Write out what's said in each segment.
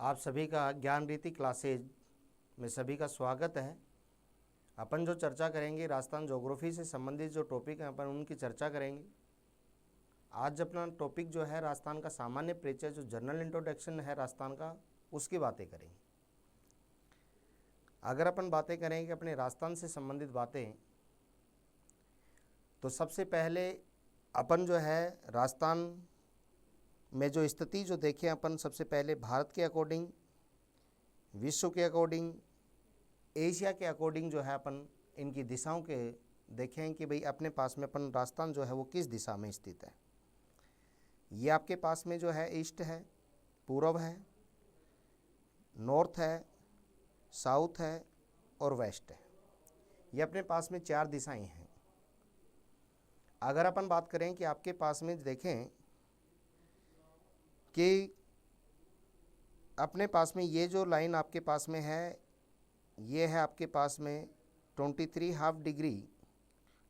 आप सभी का ज्ञान रीति क्लासेज में सभी का स्वागत है। अपन जो चर्चा करेंगे राजस्थान ज्योग्राफी से संबंधित जो टॉपिक हैं अपन उनकी चर्चा करेंगे। आज अपना टॉपिक जो है राजस्थान का सामान्य परिचय, जो जनरल इंट्रोडक्शन है राजस्थान का, उसकी बातें करेंगे। अगर अपन बातें करेंगे अपने राजस्थान से संबंधित बातें, तो सबसे पहले अपन जो है राजस्थान में जो स्थिति जो देखें अपन, सबसे पहले भारत के अकॉर्डिंग, विश्व के अकॉर्डिंग, एशिया के अकॉर्डिंग जो है अपन इनकी दिशाओं के देखें कि भाई अपने पास में अपन राजस्थान जो है वो किस दिशा में स्थित है। ये आपके पास में जो है ईस्ट है, पूर्व है, नॉर्थ है, साउथ है और वेस्ट है। ये अपने पास में चार दिशाएं हैं। अगर अपन बात करें कि आपके पास में देखें कि अपने पास में ये जो लाइन आपके पास में है, ये है आपके पास में 23½ डिग्री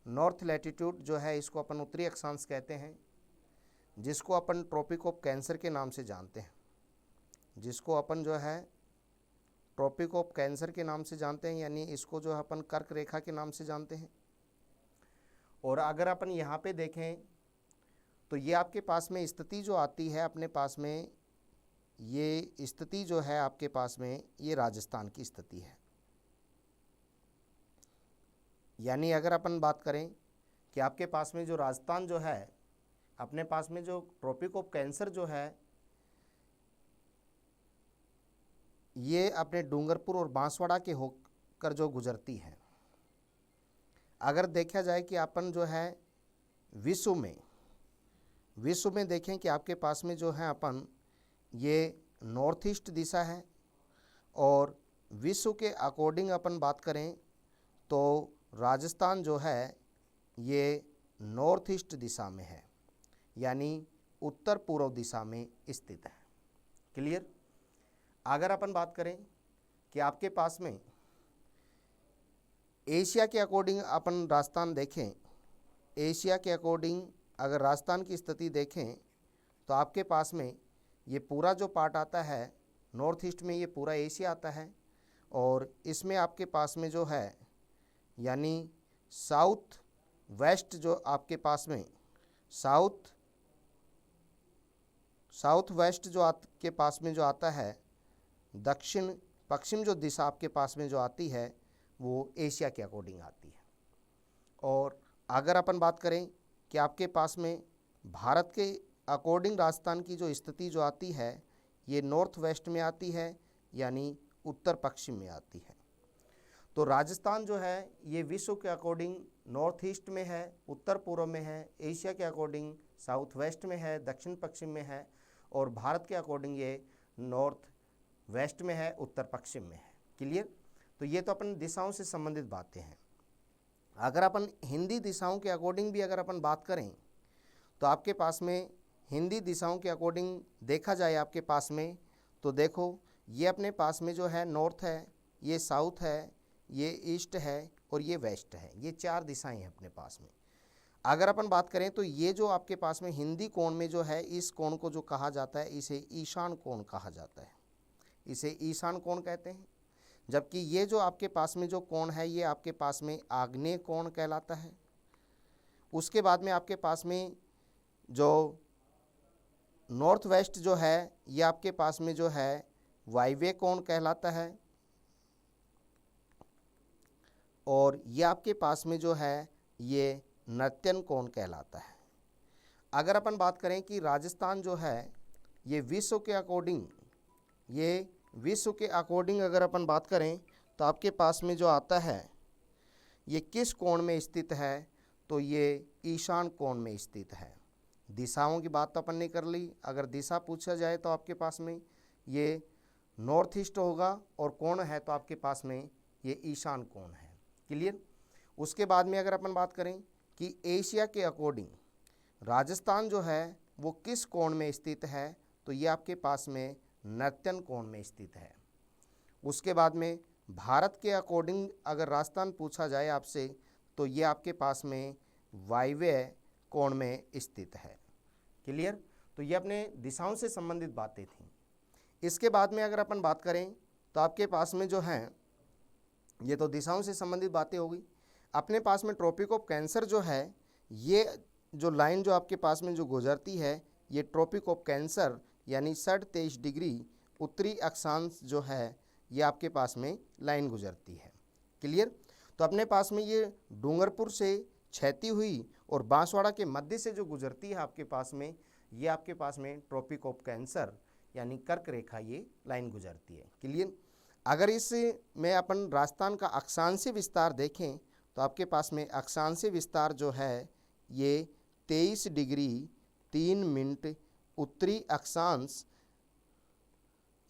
नॉर्थ लैटिट्यूड जो है, इसको अपन उत्तरी अक्षांश कहते हैं, जिसको अपन ट्रॉपिक ऑफ कैंसर के नाम से जानते हैं, जिसको अपन जो है ट्रॉपिक ऑफ कैंसर के नाम से जानते हैं, यानी इसको जो अपन कर्क रेखा के नाम से जानते हैं। और अगर अपन यहाँ पे देखें तो ये आपके पास में स्थिति जो आती है, अपने पास में ये स्थिति जो है आपके पास में ये राजस्थान की स्थिति है। यानी अगर अपन बात करें कि आपके पास में जो राजस्थान जो है, अपने पास में जो ट्रॉपिक ऑफ कैंसर जो है, ये अपने डूंगरपुर और बांसवाड़ा के होकर जो गुजरती है। अगर देखा जाए कि अपन जो है विश्व में देखें कि आपके पास में जो है अपन ये नॉर्थ ईस्ट दिशा है, और विश्व के अकॉर्डिंग अपन बात करें तो राजस्थान जो है ये नॉर्थ ईस्ट दिशा में है, यानी उत्तर पूर्व दिशा में स्थित है। क्लियर। अगर अपन बात करें कि आपके पास में एशिया के अकॉर्डिंग अपन राजस्थान देखें, एशिया के अकॉर्डिंग अगर राजस्थान की स्थिति देखें तो आपके पास में ये पूरा जो पार्ट आता है नॉर्थ ईस्ट में, ये पूरा एशिया आता है, और इसमें आपके पास में जो है यानी साउथ वेस्ट जो आपके पास में साउथ वेस्ट जो आपके पास में जो आता है, दक्षिण पश्चिम जो दिशा आपके पास में जो आती है वो एशिया के अकॉर्डिंग आती है। और अगर अपन बात करें कि आपके पास में भारत के अकॉर्डिंग राजस्थान की जो स्थिति जो आती है ये नॉर्थ वेस्ट में आती है, यानी उत्तर पश्चिम में आती है। तो राजस्थान जो है ये विश्व के अकॉर्डिंग नॉर्थ ईस्ट में है, उत्तर पूर्व में है, एशिया के अकॉर्डिंग साउथ वेस्ट में है, दक्षिण पश्चिम में है, और भारत के अकॉर्डिंग ये नॉर्थ वेस्ट में है, उत्तर पश्चिम में है। क्लियर। तो ये तो अपन दिशाओं से संबंधित बातें हैं। अगर अपन हिंदी दिशाओं के अकॉर्डिंग भी अगर अपन बात करें तो आपके पास में हिंदी दिशाओं के अकॉर्डिंग देखा जाए आपके पास में, तो देखो ये अपने पास में जो है नॉर्थ है, ये साउथ है, ये ईस्ट है और ये वेस्ट है। ये चार दिशाएं हैं अपने पास में। अगर अपन बात करें तो ये जो आपके पास में हिंदी कोण में जो है, इस कोण को जो कहा जाता है इसे ईशान कोण कहा जाता है, इसे ईशान कोण कहते हैं। जबकि ये जो आपके पास में जो कोण है ये आपके पास में आग्नेय कोण कहलाता है। उसके बाद में आपके पास में जो नॉर्थ वेस्ट जो है ये आपके पास में जो है वायव्य कोण कहलाता है, और ये आपके पास में जो है ये नर्तन कोण कहलाता है। अगर अपन बात करें कि राजस्थान जो है ये विश्व के अकॉर्डिंग अगर अपन बात करें तो आपके पास में जो आता है ये किस कोण में स्थित है, तो ये ईशान कोण में स्थित है। दिशाओं की बात तो अपन ने कर ली। अगर दिशा पूछा जाए तो आपके पास में ये नॉर्थ ईस्ट होगा, और कोण है तो आपके पास में ये ईशान कोण है। क्लियर। उसके बाद में अगर अपन बात करें कि एशिया के अकॉर्डिंग राजस्थान जो है वो किस कोण में स्थित है, तो ये आपके पास में नर्तन कोण में स्थित है। उसके बाद में भारत के अकॉर्डिंग अगर राजस्थान पूछा जाए आपसे, तो ये आपके पास में वायव्य कोण में स्थित है। क्लियर। तो ये अपने दिशाओं से संबंधित बातें थीं। इसके बाद में अगर अपन बात करें तो आपके पास में जो है, ये तो दिशाओं से संबंधित बातें होगी। अपने पास में ट्रॉपिक ऑफ कैंसर जो है, ये जो लाइन जो आपके पास में जो गुजरती है, ये ट्रॉपिक ऑफ कैंसर यानी 23.5 डिग्री उत्तरी अक्षांश जो है, ये आपके पास में लाइन गुजरती है। क्लियर। तो अपने पास में ये डूंगरपुर से छहती हुई और बांसवाड़ा के मध्य से जो गुजरती है आपके पास में, ये आपके पास में ट्रॉपिक ऑफ कैंसर यानी कर्क रेखा ये लाइन गुजरती है। क्लियर। अगर इस में अपन राजस्थान का अक्षांशीय विस्तार देखें तो आपके पास में अक्षांशीय विस्तार जो है ये 23 डिग्री 3 मिनट उत्तरी अक्षांश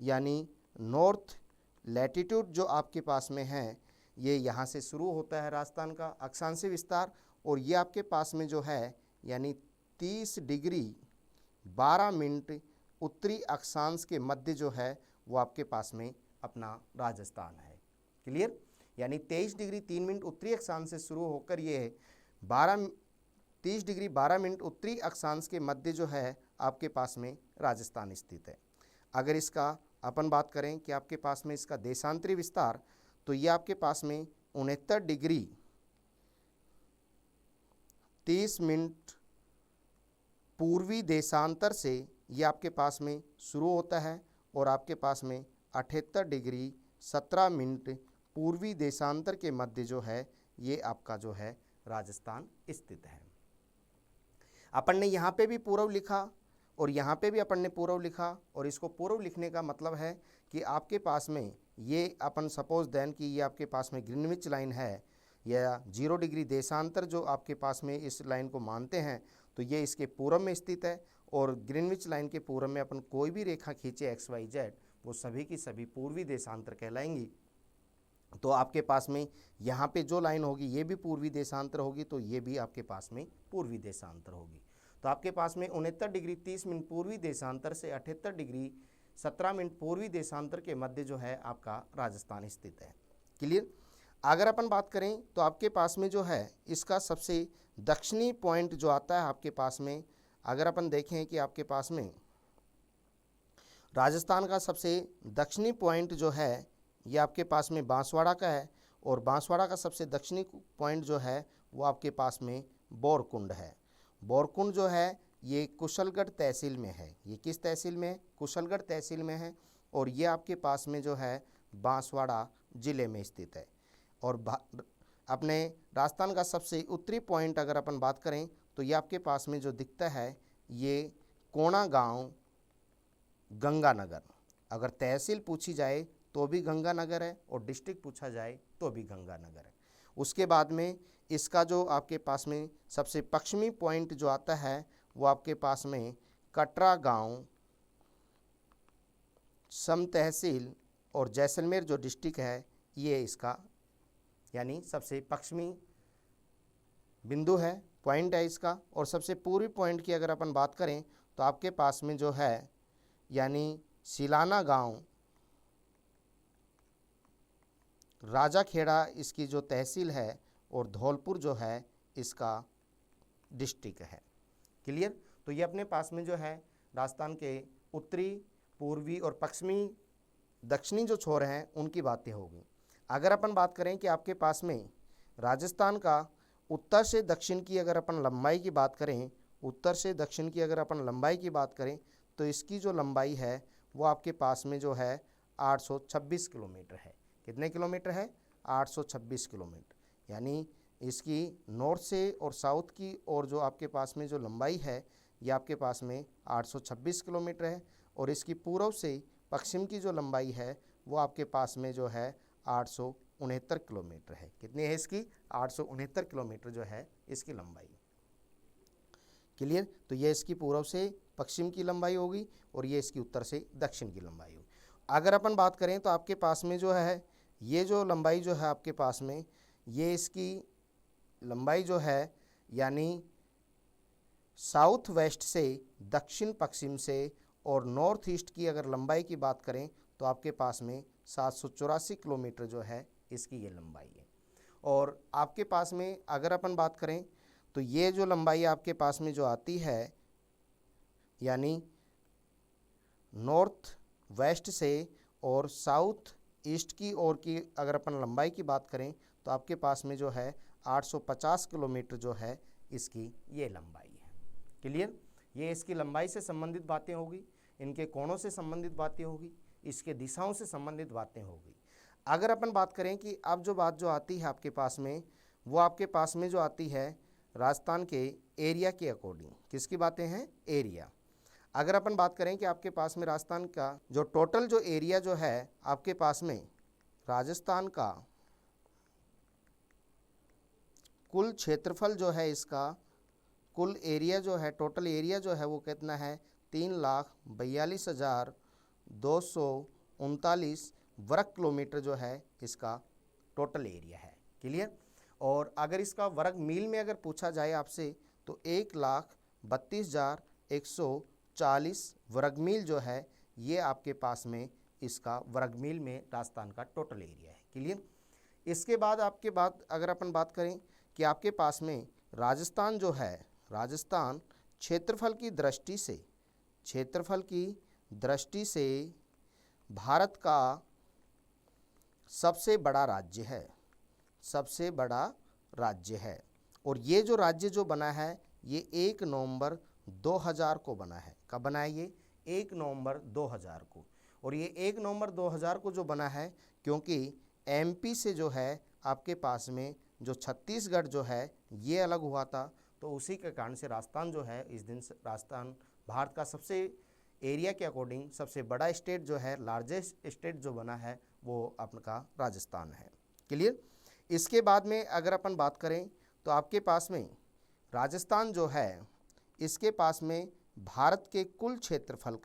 यानी नॉर्थ लैटिट्यूड जो आपके पास में है, ये यहाँ से शुरू होता है राजस्थान का अक्षांशीय विस्तार, और ये आपके पास में जो है यानी 30 डिग्री 12 मिनट उत्तरी अक्षांश के मध्य जो है वो आपके पास में अपना राजस्थान है। क्लियर। यानी 23 डिग्री 3 मिनट उत्तरी अक्षांश से शुरू होकर ये 30 डिग्री 12 मिनट उत्तरी अक्षांश के मध्य जो है आपके पास में राजस्थान स्थित है। अगर इसका अपन बात करें कि आपके पास में इसका देशांतरी विस्तार, तो ये आपके पास में 69 डिग्री 30 मिनट पूर्वी देशांतर से ये आपके पास में शुरू होता है और आपके पास में 78 डिग्री 17 मिनट पूर्वी देशांतर के मध्य जो है ये आपका जो है राजस्थान स्थित है। अपन ने यहाँ पे भी पूर्व लिखा और यहाँ पे भी अपन ने पूर्व लिखा, और इसको पूर्व लिखने का मतलब है कि आपके पास में ये अपन सपोज देन कि ये आपके पास में ग्रीनविच लाइन है या 0 डिग्री देशांतर जो आपके पास में इस लाइन को मानते हैं, तो ये इसके पूर्व में स्थित है। और ग्रीनविच लाइन के पूर्व में अपन कोई भी रेखा खींचे XYZ, वो सभी की सभी पूर्वी देशांतर कहलाएंगी। तो आपके पास में यहाँ पे जो लाइन होगी ये भी पूर्वी देशांतर होगी, तो ये भी आपके पास में पूर्वी देशांतर होगी। तो आपके पास में 69 डिग्री 30 मिनट पूर्वी देशांतर से 78 डिग्री 17 मिनट पूर्वी देशांतर के मध्य जो है आपका राजस्थान स्थित है। क्लियर। अगर अपन बात करें तो आपके पास में जो है इसका सबसे दक्षिणी पॉइंट जो आता है आपके पास में, अगर अपन देखें कि आपके पास में राजस्थान का सबसे दक्षिणी पॉइंट जो है ये आपके पास में बांसवाड़ा का है, और बांसवाड़ा का सबसे दक्षिणी पॉइंट जो है वो आपके पास में बोरकुंड है। बोरकुंड जो है ये कुशलगढ़ तहसील में है। ये किस तहसील में है? कुशलगढ़ तहसील में है, और ये आपके पास में जो है बांसवाड़ा ज़िले में स्थित है। और अपने राजस्थान का सबसे उत्तरी पॉइंट अगर अपन बात करें तो ये आपके पास में जो दिखता है ये कोणा गांव गंगानगर। अगर तहसील पूछी जाए तो भी गंगानगर है, और डिस्ट्रिक्ट पूछा जाए तो भी गंगानगर है। उसके बाद में इसका जो आपके पास में सबसे पश्चिमी पॉइंट जो आता है वो आपके पास में कटरा गांव सम तहसील और जैसलमेर जो डिस्ट्रिक्ट है ये इसका यानी सबसे पश्चिमी बिंदु है, पॉइंट है इसका। और सबसे पूर्वी पॉइंट की अगर अपन बात करें तो आपके पास में जो है यानी सिलाना गांव राजाखेड़ा इसकी जो तहसील है, और धौलपुर जो है इसका डिस्ट्रिक्ट है। क्लियर। तो ये अपने पास में जो है राजस्थान के उत्तरी पूर्वी और पश्चिमी दक्षिणी जो छोर हैं उनकी बातें होगी। अगर अपन बात करें कि आपके पास में राजस्थान का उत्तर से दक्षिण की अगर अपन लंबाई की बात करें, उत्तर से दक्षिण की अगर अपन लंबाई की बात करें तो इसकी जो लंबाई है वो आपके पास में जो है 826 किलोमीटर है। कितने किलोमीटर है? 826 किलोमीटर। यानी इसकी नॉर्थ से और साउथ की और जो आपके पास में जो लंबाई है ये आपके पास में 826 किलोमीटर है, और इसकी पूर्व से पश्चिम की जो लंबाई है वो आपके पास में जो है 869 किलोमीटर है। कितनी है इसकी? 869 किलोमीटर जो है इसकी लंबाई। क्लियर। तो ये इसकी पूर्व से पश्चिम की लंबाई होगी, और ये इसकी उत्तर से दक्षिण की लंबाई होगी। अगर अपन बात करें तो आपके पास में जो है ये जो लंबाई जो है आपके पास में ये इसकी लंबाई जो है यानी साउथ वेस्ट से दक्षिण पश्चिम से और नॉर्थ ईस्ट की अगर लंबाई की बात करें तो आपके पास में 784 किलोमीटर जो है इसकी ये लंबाई है। और आपके पास में अगर अपन बात करें तो ये जो लंबाई आपके पास में जो आती है यानी नॉर्थ वेस्ट से और साउथ ईस्ट की ओर की अगर अपन लंबाई की बात करें तो आपके पास में जो है 850 किलोमीटर जो है इसकी ये लंबाई है। क्लियर? ये इसकी लंबाई से संबंधित बातें होगी, इनके कोणों से संबंधित बातें होगी, इसके दिशाओं से संबंधित बातें होगी। अगर अपन बात करें कि अब जो बात जो आती है आपके पास में, वो आपके पास में जो आती है राजस्थान के एरिया के अकॉर्डिंग। किसकी बातें हैं? एरिया। अगर अपन बात करें कि आपके पास में राजस्थान का जो टोटल जो एरिया जो है आपके पास में राजस्थान का कुल क्षेत्रफल जो है, इसका कुल एरिया जो है, टोटल एरिया जो है वो कितना है? 3,42,239 वर्ग किलोमीटर जो है इसका टोटल एरिया है। क्लियर? और अगर इसका वर्ग मील में अगर पूछा जाए आपसे तो 1,32,140 वर्ग मील जो है ये आपके पास में इसका वर्ग मील में राजस्थान का टोटल एरिया है। क्लियर? इसके बाद आपके बाद अगर अपन बात करें कि आपके पास में राजस्थान जो है, राजस्थान क्षेत्रफल की दृष्टि से भारत का सबसे बड़ा राज्य है। और ये जो राज्य जो बना है ये 1 नवंबर 2000 को बना है। कब बना है ये? 1 नवंबर 2000 को। और ये 1 नवंबर 2000 को जो बना है क्योंकि एमपी से जो है आपके पास में जो छत्तीसगढ़ जो है ये अलग हुआ था, तो उसी के कारण से राजस्थान जो है इस दिन राजस्थान भारत का सबसे एरिया के अकॉर्डिंग सबसे बड़ा स्टेट जो है, लार्जेस्ट स्टेट जो बना है वो आपका राजस्थान है। क्लियर? इसके बाद में अगर अपन बात करें तो आपके पास में राजस्थान जो है इसके पास में भारत के कुल क्षेत्रफल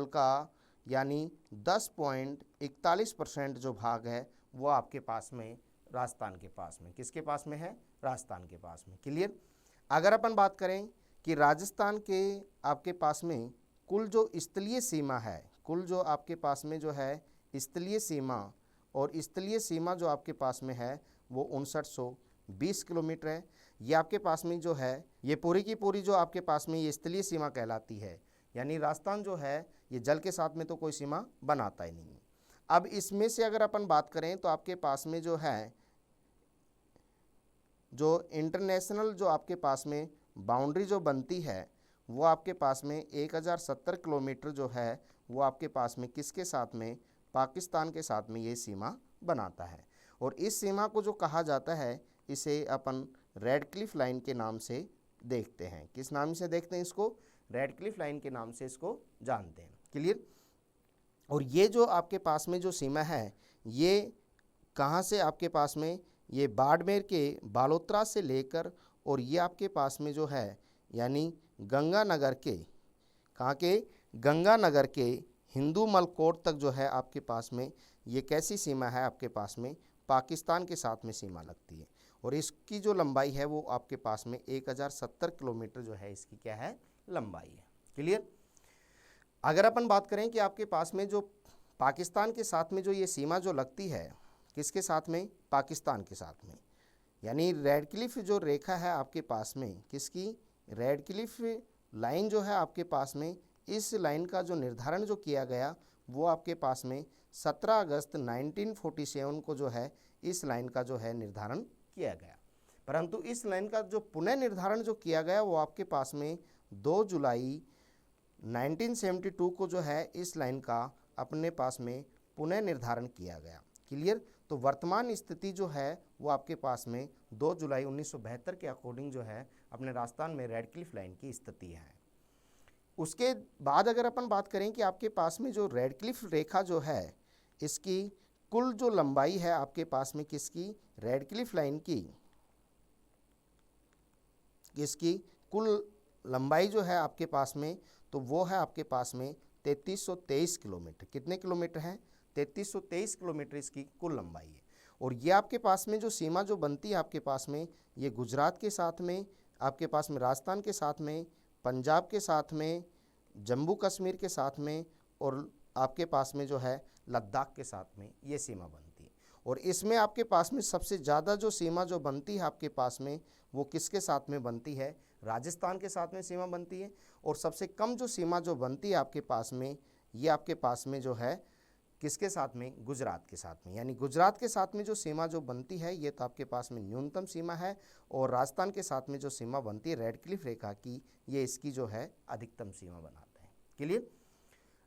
का यानी 10.41% जो भाग है वो आपके पास में राजस्थान के पास में, किसके पास में है? राजस्थान के पास में। क्लियर? अगर अपन बात करें कि राजस्थान के आपके पास में कुल जो स्थलीय सीमा है, कुल जो आपके पास में जो है स्थलीय सीमा, और स्थलीय सीमा जो आपके पास में है वो 5920 किलोमीटर है। ये आपके पास में जो है ये पूरी की पूरी जो आपके पास में ये स्थलीय सीमा कहलाती है। यानी राजस्थान जो है ये जल के साथ में तो कोई सीमा बनाता ही नहीं। अब इसमें से अगर अपन बात करें तो आपके पास में जो है जो इंटरनेशनल जो आपके पास में बाउंड्री जो बनती है वो आपके पास में 1070 किलोमीटर जो है वो आपके पास में किसके साथ में? पाकिस्तान के साथ में ये सीमा बनाता है। और इस सीमा को जो कहा जाता है इसे अपन रेड क्लिफ लाइन के नाम से देखते हैं। किस नाम से देखते हैं इसको? रेड क्लिफ लाइन के नाम से इसको जानते हैं। क्लियर? और ये जो आपके पास में जो सीमा है ये कहाँ से आपके पास में? ये बाड़मेर के बालोतरा से लेकर और ये आपके पास में जो है यानी गंगानगर के, कहाँ के? गंगानगर के हिंदू मलकोट तक जो है आपके पास में ये कैसी सीमा है? आपके पास में पाकिस्तान के साथ में सीमा लगती है। और इसकी जो लंबाई है वो आपके पास में 1070 किलोमीटर जो है इसकी क्या है? लंबाई है। क्लियर? अगर अपन बात करें कि आपके पास में जो पाकिस्तान के साथ में जो ये सीमा जो लगती है, किसके साथ में? पाकिस्तान के साथ में। यानी रेड क्लिफ जो रेखा है आपके पास में, किसकी? रेड क्लिफ लाइन जो है आपके पास में, इस लाइन का जो निर्धारण जो किया गया वो आपके पास में 17 अगस्त 1947 को जो है इस लाइन का जो है निर्धारण किया गया। परंतु इस लाइन का जो पुनः निर्धारण जो किया गया वो आपके पास में 2 जुलाई 1972 को जो है इस लाइन का अपने पास में पुनः निर्धारण किया गया। क्लियर? तो वर्तमान स्थिति जो है वो आपके पास में 2 जुलाई 1972 के अकॉर्डिंग जो है अपने राजस्थान में रेड क्लिफ लाइन की स्थिति है। उसके बाद अगर अपन बात करें कि आपके पास में जो रेड क्लिफ रेखा जो है इसकी कुल जो लंबाई है आपके पास में किसकी? रेड क्लिफ लाइन की इसकी कुल लंबाई जो है आपके पास में तो वो है आपके पास में 3323 किलोमीटर। कितने किलोमीटर है? 3323 किलोमीटर इसकी कुल लंबाई है। और ये आपके पास में जो सीमा जो बनती है आपके पास में ये गुजरात के साथ में, आपके पास में राजस्थान के साथ में, पंजाब के साथ में, जम्मू कश्मीर के साथ में और आपके पास में जो है लद्दाख के साथ में ये सीमा बनती है। और इसमें आपके पास में सबसे ज़्यादा जो सीमा जो बनती है आपके पास में वो किसके साथ में बनती है? राजस्थान के साथ में सीमा बनती है, और सबसे कम जो सीमा जो बनती है आपके पास में, ये आपके पास में जो है किसके साथ में, गुजरात के साथ में। यानी गुजरात के साथ में जो सीमा जो बनती है ये तो आपके पास में न्यूनतम सीमा है, और राजस्थान के साथ में जो सीमा बनती है रेड क्लिफ रेखा की, ये इसकी जो है अधिकतम सीमा बनाते हैं। क्लियर।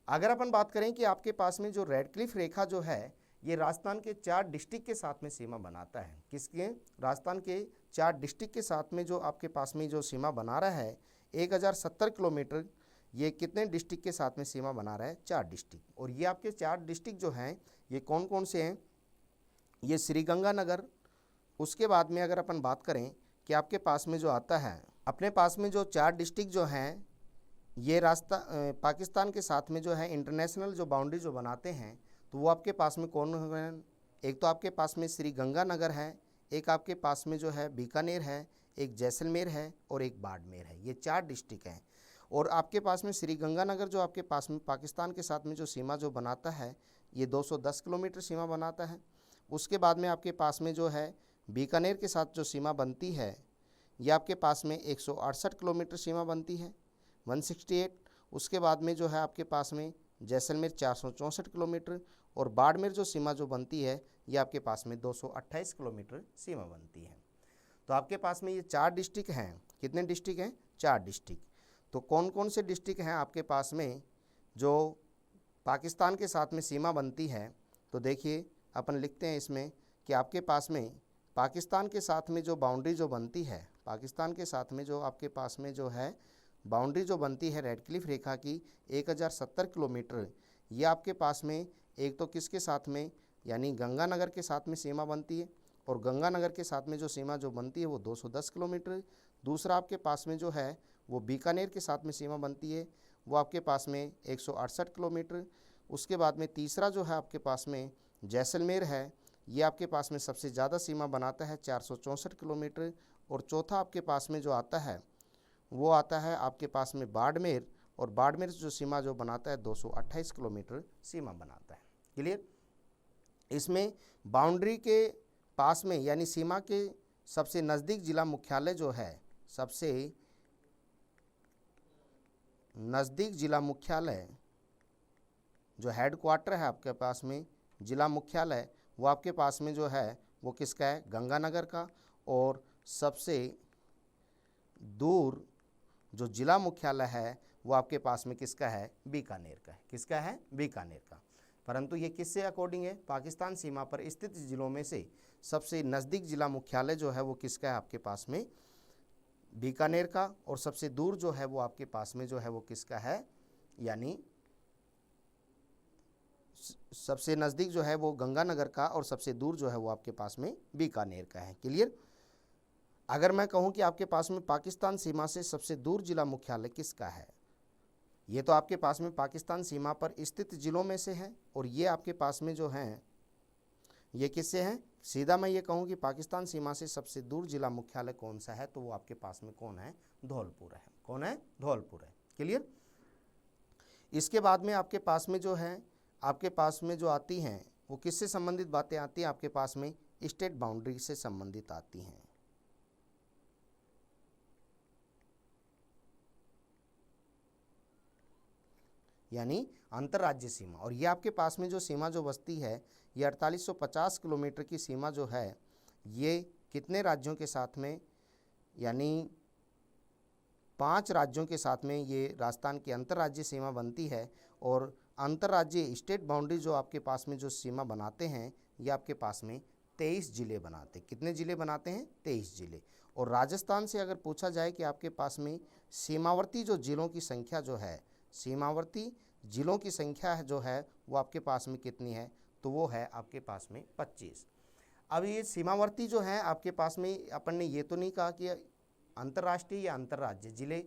अगर अपन बात करें कि आपके पास में जो रेड क्लिफ रेखा जो है ये राजस्थान के 4 डिस्ट्रिक्ट के साथ में सीमा बनाता है। किसके, राजस्थान के 4 डिस्ट्रिक्ट के साथ में जो आपके पास में जो सीमा बना रहा है 1070 किलोमीटर, ये कितने डिस्ट्रिक्ट के साथ में सीमा बना रहा है, 4 डिस्ट्रिक्ट। और ये आपके 4 डिस्ट्रिक्ट जो हैं ये कौन कौन से हैं, ये श्रीगंगानगर। उसके बाद में अगर अपन बात करें कि आपके पास में जो आता है, अपने पास में जो 4 डिस्ट्रिक्ट जो हैं ये पाकिस्तान के साथ में जो है इंटरनेशनल जो बाउंड्री जो बनाते हैं, तो वो आपके पास में कौन है, एक तो आपके पास में श्रीगंगानगर है, एक आपके पास में जो है बीकानेर है, एक जैसलमेर है और एक बाड़मेर है। ये 4 डिस्ट्रिक्ट हैं। और आपके पास में श्रीगंगानगर जो आपके पास में पाकिस्तान के साथ में जो सीमा जो बनाता है ये 210 किलोमीटर सीमा बनाता है। उसके बाद में आपके पास में जो है बीकानेर के साथ जो सीमा बनती है ये आपके पास में 168 किलोमीटर सीमा बनती है, 168। उसके बाद में जो है आपके पास में जैसलमेर 464 किलोमीटर, और बाड़मेर जो सीमा जो बनती है ये आपके पास में 228 किलोमीटर सीमा बनती है। तो आपके पास में ये 4 डिस्ट्रिक्ट हैं। कितने डिस्ट्रिक्ट हैं, 4 डिस्ट्रिक्ट। तो कौन कौन से डिस्ट्रिक्ट हैं आपके पास में जो पाकिस्तान के साथ में सीमा बनती है, तो देखिए अपन लिखते हैं इसमें कि आपके पास में पाकिस्तान के साथ में जो बाउंड्री जो बनती है, पाकिस्तान के साथ में जो आपके पास में जो है बाउंड्री जो बनती है रेड क्लिफ रेखा की 1070 किलोमीटर, ये आपके पास में एक तो किसके साथ में, यानी गंगानगर के साथ में सीमा बनती है, और गंगानगर के साथ में जो सीमा जो बनती है वो 210 किलोमीटर। दूसरा आपके पास में जो है वो बीकानेर के साथ में सीमा बनती है, वो आपके पास में 168 किलोमीटर। उसके बाद में तीसरा जो है आपके पास में जैसलमेर है, ये आपके पास में सबसे ज़्यादा सीमा बनाता है 464 किलोमीटर। और चौथा आपके पास में जो आता है वो आता है आपके पास में बाड़मेर, और बाड़मेर जो सीमा जो बनाता है 228 किलोमीटर सीमा बनाता है। क्लियर। इसमें बाउंड्री के पास में यानी सीमा के सबसे नज़दीक जिला मुख्यालय जो है, सबसे नज़दीक जिला मुख्यालय जो हेडक्वार्टर है आपके पास में जिला मुख्यालय, वो आपके पास में जो है वो किसका है, गंगानगर का। और सबसे दूर जो जिला मुख्यालय है वो आपके पास में किसका है, बीकानेर का है। किसका है, बीकानेर का। परंतु ये किससे अकॉर्डिंग है, पाकिस्तान सीमा पर स्थित जिलों में से सबसे नज़दीक जिला मुख्यालय जो है वो किसका है आपके पास में, बीकानेर का। और सबसे दूर जो है वो आपके पास में जो है वो किसका है, यानी सबसे नज़दीक जो है वो गंगानगर का, और सबसे दूर जो है वो आपके पास में बीकानेर का है। क्लियर। अगर मैं कहूं कि आपके पास में पाकिस्तान सीमा से सबसे दूर जिला मुख्यालय किसका है, ये तो आपके पास में पाकिस्तान सीमा पर स्थित जिलों में से है, और ये आपके पास में जो हैं ये किससे हैं, सीधा मैं ये कहूँ कि पाकिस्तान सीमा से सबसे दूर जिला मुख्यालय कौन सा है, तो वो आपके पास में कौन है, धौलपुर है। कौन है, धौलपुर है। क्लियर। इसके बाद में आपके पास में जो है, आपके पास में जो आती हैं वो किससे संबंधित बातें आती हैं, आपके पास में स्टेट बाउंड्री से संबंधित आती हैं। यानी अंतर्राज्यीय सीमा। और ये आपके पास में जो सीमा जो बसती है ये 4850 किलोमीटर की सीमा जो है ये कितने राज्यों के साथ में, यानी 5 राज्यों के साथ में ये राजस्थान की अंतर्राज्यीय सीमा बनती है। और अंतर्राज्यीय स्टेट बाउंड्री जो आपके पास में जो सीमा बनाते हैं ये आपके पास में 23 जिले बनाते हैं। कितने जिले बनाते हैं, 23 जिले। और राजस्थान से अगर पूछा जाए कि आपके पास में सीमावर्ती जो जिलों की संख्या जो है, सीमावर्ती जिलों की संख्या जो है वो आपके पास में कितनी है, तो वो है आपके पास में 25। अब ये सीमावर्ती जो है आपके पास में, अपन ने ये तो नहीं कहा कि अंतर्राष्ट्रीय या अंतर्राज्य जिले,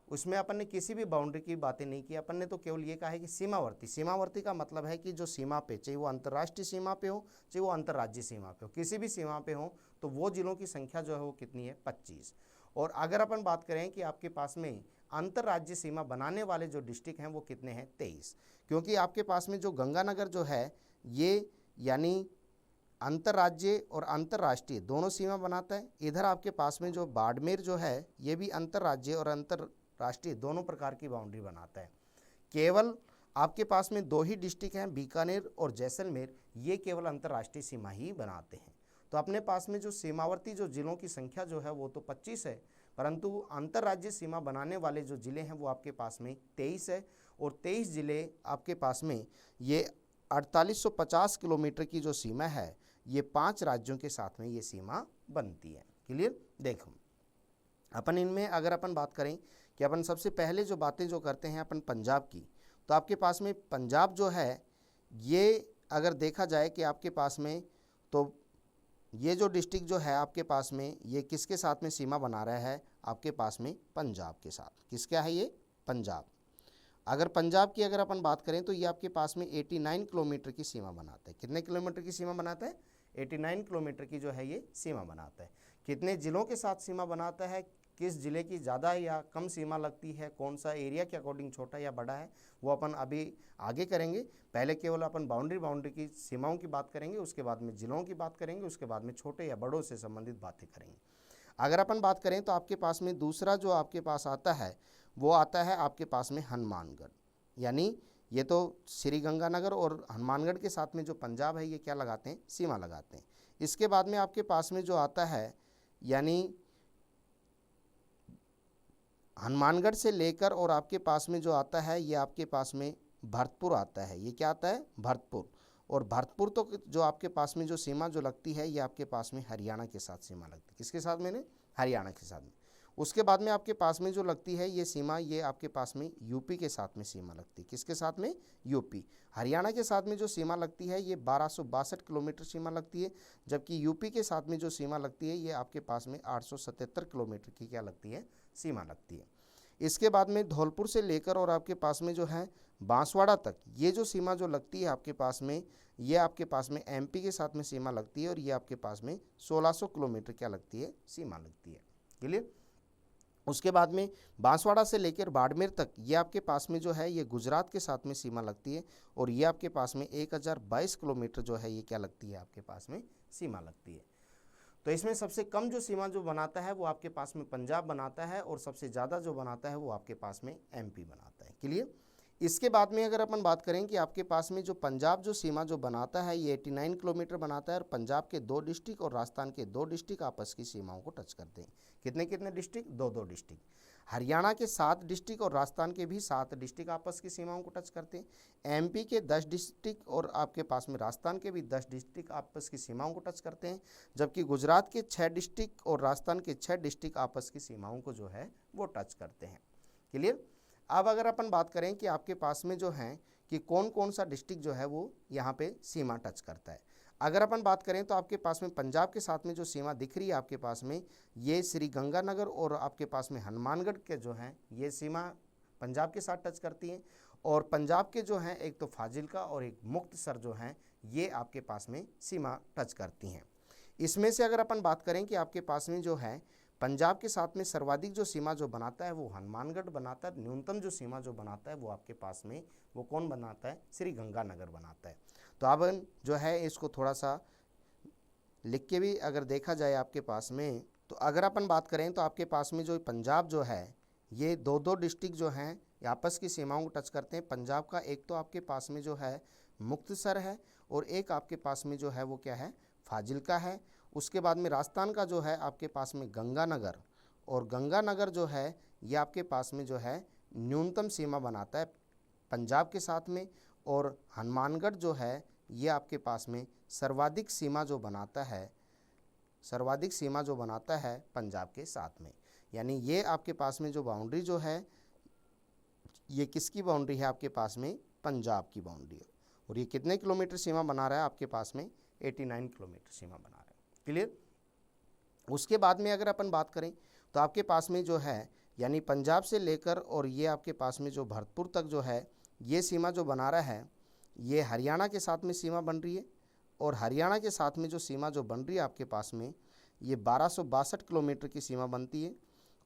उसमें अपन ने किसी भी बाउंड्री की बातें नहीं की। अपन ने तो केवल ये कहा है कि सीमावर्ती। सीमावर्ती का मतलब है कि जो सीमा पे, चाहे वो अंतर्राष्ट्रीय सीमा पे हो चाहे वो अंतर्राज्यीय सीमा पे हो, किसी भी सीमा पे हो, तो वो जिलों की संख्या जो है वो कितनी है, 25। और अगर अपन बात करें कि आपके पास में अंतर्राज्यीय सीमा बनाने वाले जो डिस्ट्रिक्ट हैं वो कितने हैं, 23। क्योंकि आपके पास में जो गंगानगर जो है ये, यानी अंतर्राज्यीय और अंतर्राष्ट्रीय दोनों सीमा बनाता है। इधर आपके पास में जो बाड़मेर जो है ये भी अंतर्राज्यीय और अंतर्राष्ट्रीय दोनों प्रकार की बाउंड्री बनाता है। केवल आपके पास में दो ही डिस्ट्रिक्ट हैं, बीकानेर और जैसलमेर, ये केवल अंतर्राष्ट्रीय सीमा ही बनाते हैं। तो अपने पास में जो सीमावर्ती जो जिलों की संख्या जो है वो तो 25 है, परंतु अंतर्राज्यीय सीमा बनाने वाले जो ज़िले हैं वो आपके पास में 23 है। और 23 ज़िले आपके पास में ये 4850 किलोमीटर की जो सीमा है ये 5 राज्यों के साथ में ये सीमा बनती है। क्लियर? देखो अपन इनमें अगर अपन बात करें कि अपन सबसे पहले जो बातें जो करते हैं अपन पंजाब की, तो आपके पास में पंजाब जो है ये अगर देखा जाए कि आपके पास में तो ये जो डिस्ट्रिक्ट जो है आपके पास में ये किसके साथ में सीमा बना रहा है, आपके पास में पंजाब के साथ। किसका है ये? पंजाब। अगर पंजाब की अगर अपन बात करें तो ये आपके पास में 89 किलोमीटर की सीमा बनाता है। कितने किलोमीटर की सीमा बनाता है? 89 किलोमीटर की जो है ये सीमा बनाता है। कितने ज़िलों के साथ सीमा बनाता है, किस ज़िले की ज़्यादा या कम सीमा लगती है, कौन सा एरिया के अकॉर्डिंग छोटा या बड़ा है, वो अपन अभी आगे करेंगे। पहले केवल अपन बाउंड्री की सीमाओं की बात करेंगे, उसके बाद में ज़िलों की बात करेंगे, उसके बाद में छोटे या बड़ों से संबंधित बातें करेंगे। अगर अपन बात करें तो आपके पास में दूसरा जो आपके पास आता है वो आता है आपके पास में हनुमानगढ़, यानी ये तो श्री गंगानगर और हनुमानगढ़ के साथ में जो पंजाब है ये क्या लगाते हैं? सीमा लगाते हैं। इसके बाद में आपके पास में जो आता है यानी हनुमानगढ़ से लेकर और आपके पास में जो आता है ये आपके पास में भरतपुर आता है। ये क्या आता है? भरतपुर। और भरतपुर तो जो आपके पास में जो सीमा जो लगती है ये आपके पास में हरियाणा के साथ सीमा लगती है। किसके साथ? मैंने हरियाणा के साथ में। उसके बाद में आपके पास में जो लगती है ये सीमा ये आपके पास में यूपी के साथ में सीमा लगती है। किसके साथ में? यूपी। हरियाणा के साथ में जो सीमा लगती है ये 1262 किलोमीटर सीमा लगती है, जबकि यूपी के साथ में जो सीमा लगती है ये आपके पास में 877 किलोमीटर की क्या लगती है? सीमा लगती है। इसके बाद में धौलपुर से लेकर और आपके पास में जो है बांसवाड़ा तक ये जो सीमा जो लगती है आपके पास में ये आपके पास में एमपी के साथ में सीमा लगती है और ये आपके पास में 1600 किलोमीटर क्या लगती है? सीमा लगती है। क्लियर? उसके बाद में बांसवाड़ा से लेकर बाड़मेर तक ये आपके पास में जो है ये गुजरात के साथ में सीमा लगती है और ये आपके पास में 1022 किलोमीटर जो है ये क्या लगती है? आपके पास में सीमा लगती है। तो इसमें सबसे कम जो सीमा जो बनाता है वो आपके पास में पंजाब बनाता है और सबसे ज़्यादा जो बनाता है वो आपके पास में एमपी बनाता है। क्लियर? इसके बाद में अगर अपन बात करें कि आपके पास में जो पंजाब जो सीमा जो बनाता है ये 89 किलोमीटर बनाता है और पंजाब के 2 डिस्ट्रिक्ट और राजस्थान के 2 डिस्ट्रिक्ट आपस की सीमाओं को टच करते हैं। कितने कितने डिस्ट्रिक्ट? 2 डिस्ट्रिक्ट। हरियाणा के 7 डिस्ट्रिक्ट और राजस्थान के भी 7 डिस्ट्रिक्ट आपस की सीमाओं को टच करते हैं। एमपी के 10 डिस्ट्रिक्ट और आपके पास में राजस्थान के भी 10 डिस्ट्रिक्ट आपस की सीमाओं को टच करते हैं, जबकि गुजरात के 6 डिस्ट्रिक्ट और राजस्थान के 6 डिस्ट्रिक्ट आपस की सीमाओं को जो है वो टच करते हैं। क्लियर? अब अगर अपन बात करें कि आपके पास में जो है कि कौन कौन सा डिस्ट्रिक्ट जो है वो यहाँ पे सीमा टच करता है, अगर अपन बात करें तो आपके पास में पंजाब के साथ में जो सीमा दिख रही है आपके पास में ये श्री गंगानगर और आपके पास में हनुमानगढ़ के जो हैं ये सीमा पंजाब के साथ टच करती हैं। और पंजाब के जो हैं एक तो फाजिलका और एक मुक्तसर जो हैं ये आपके पास में सीमा टच करती हैं। इसमें से अगर अपन बात करें कि आपके पास में जो है पंजाब के साथ में सर्वाधिक जो सीमा जो बनाता है वो हनुमानगढ़ बनाता है, न्यूनतम जो सीमा जो बनाता है वो आपके पास में वो कौन बनाता है? श्री गंगानगर बनाता है। तो अब जो है इसको थोड़ा सा लिख के भी अगर देखा जाए आपके पास में, तो अगर अपन बात करें तो आपके पास में जो पंजाब जो है ये 2 डिस्ट्रिक्ट जो हैं आपस की सीमाओं को टच करते हैं। पंजाब का एक तो आपके पास में जो है मुक्तसर है और एक आपके पास में जो है वो क्या है? फाजिलका है। उसके बाद में राजस्थान का जो है आपके पास में गंगानगर, और गंगानगर जो है ये आपके पास में जो है न्यूनतम सीमा बनाता है पंजाब के साथ में, और हनुमानगढ़ जो है ये आपके पास में सर्वाधिक सीमा जो बनाता है पंजाब के साथ में। यानी ये आपके पास में जो बाउंड्री जो है ये किसकी बाउंड्री है? आपके पास में पंजाब की बाउंड्री है। और ये कितने किलोमीटर सीमा बना रहा है? आपके पास में 89 किलोमीटर सीमा बना रहा है। क्लियर? उसके बाद में अगर अपन बात करें तो आपके पास में जो है यानी पंजाब से लेकर और ये आपके पास में जो भरतपुर तक जो है ये सीमा जो बना रहा है ये हरियाणा के साथ में सीमा बन रही है। और हरियाणा के साथ में जो सीमा जो बन रही है आपके पास में ये 1262 किलोमीटर की सीमा बनती है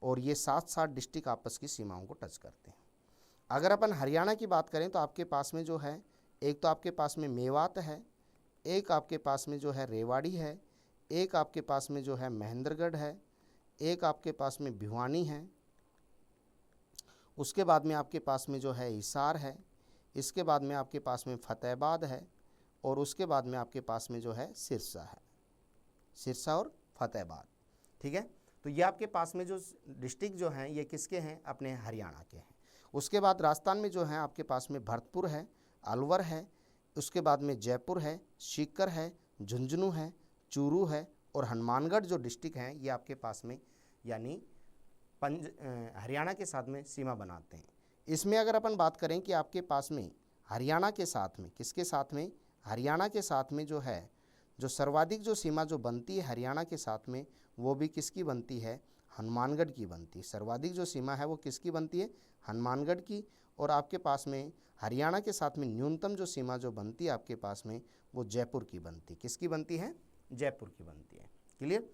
और ये 7 डिस्ट्रिक्ट आपस की सीमाओं को टच करते हैं। अगर अपन हरियाणा की बात करें तो आपके पास में जो है एक तो आपके पास में मेवात है, एक आपके पास में जो है रेवाड़ी है, एक आपके पास में जो है महेंद्रगढ़ है, एक आपके पास में भिवानी है, उसके बाद में आपके पास में जो है हिसार है, इसके बाद में आपके पास में फतेहाबाद है, और उसके बाद में आपके पास में जो है सिरसा है, सिरसा और फतेहाबाद। ठीक है, तो ये आपके पास में जो डिस्ट्रिक्ट जो हैं ये किसके हैं, अपने हरियाणा के हैं। उसके बाद राजस्थान में जो है आपके पास में भरतपुर है, अलवर है, उसके बाद में जयपुर है, सीकर है, झुंझुनू है, चूरू है, और हनुमानगढ़ जो डिस्ट्रिक्ट हैं ये आपके पास में यानी हरियाणा के साथ में सीमा बनाते हैं। इसमें अगर अपन बात करें कि आपके पास में हरियाणा के साथ में, किसके साथ में, हरियाणा के साथ में जो है जो सर्वाधिक जो सीमा जो बनती है हरियाणा के साथ में, वो भी किसकी बनती है, हनुमानगढ़ की बनती है। सर्वाधिक जो सीमा है वो किसकी बनती है, हनुमानगढ़ की। और आपके पास में हरियाणा के साथ में न्यूनतम जो सीमा जो बनती है आपके पास में वो जयपुर की बनती है। किसकी बनती है, जयपुर की बनती है। क्लियर।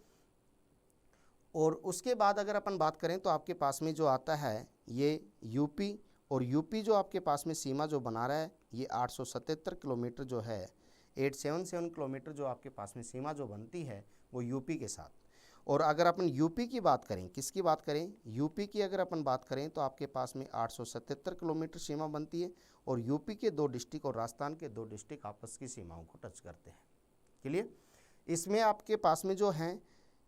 और उसके बाद अगर अपन बात करें तो आपके पास में जो आता है ये यूपी, और यूपी जो आपके पास में सीमा जो बना रहा है ये 877 किलोमीटर जो है, 877 किलोमीटर जो आपके पास में सीमा जो बनती है वो यूपी के साथ। और अगर अपन यूपी की बात करें, किसकी बात करें, यूपी की अगर अपन बात करें तो आपके पास में 877 किलोमीटर सीमा बनती है, और यूपी के 2 डिस्ट्रिक्ट और राजस्थान के 2 डिस्ट्रिक्ट आपस की सीमाओं को टच करते हैं। क्लियर। इसमें आपके पास में जो हैं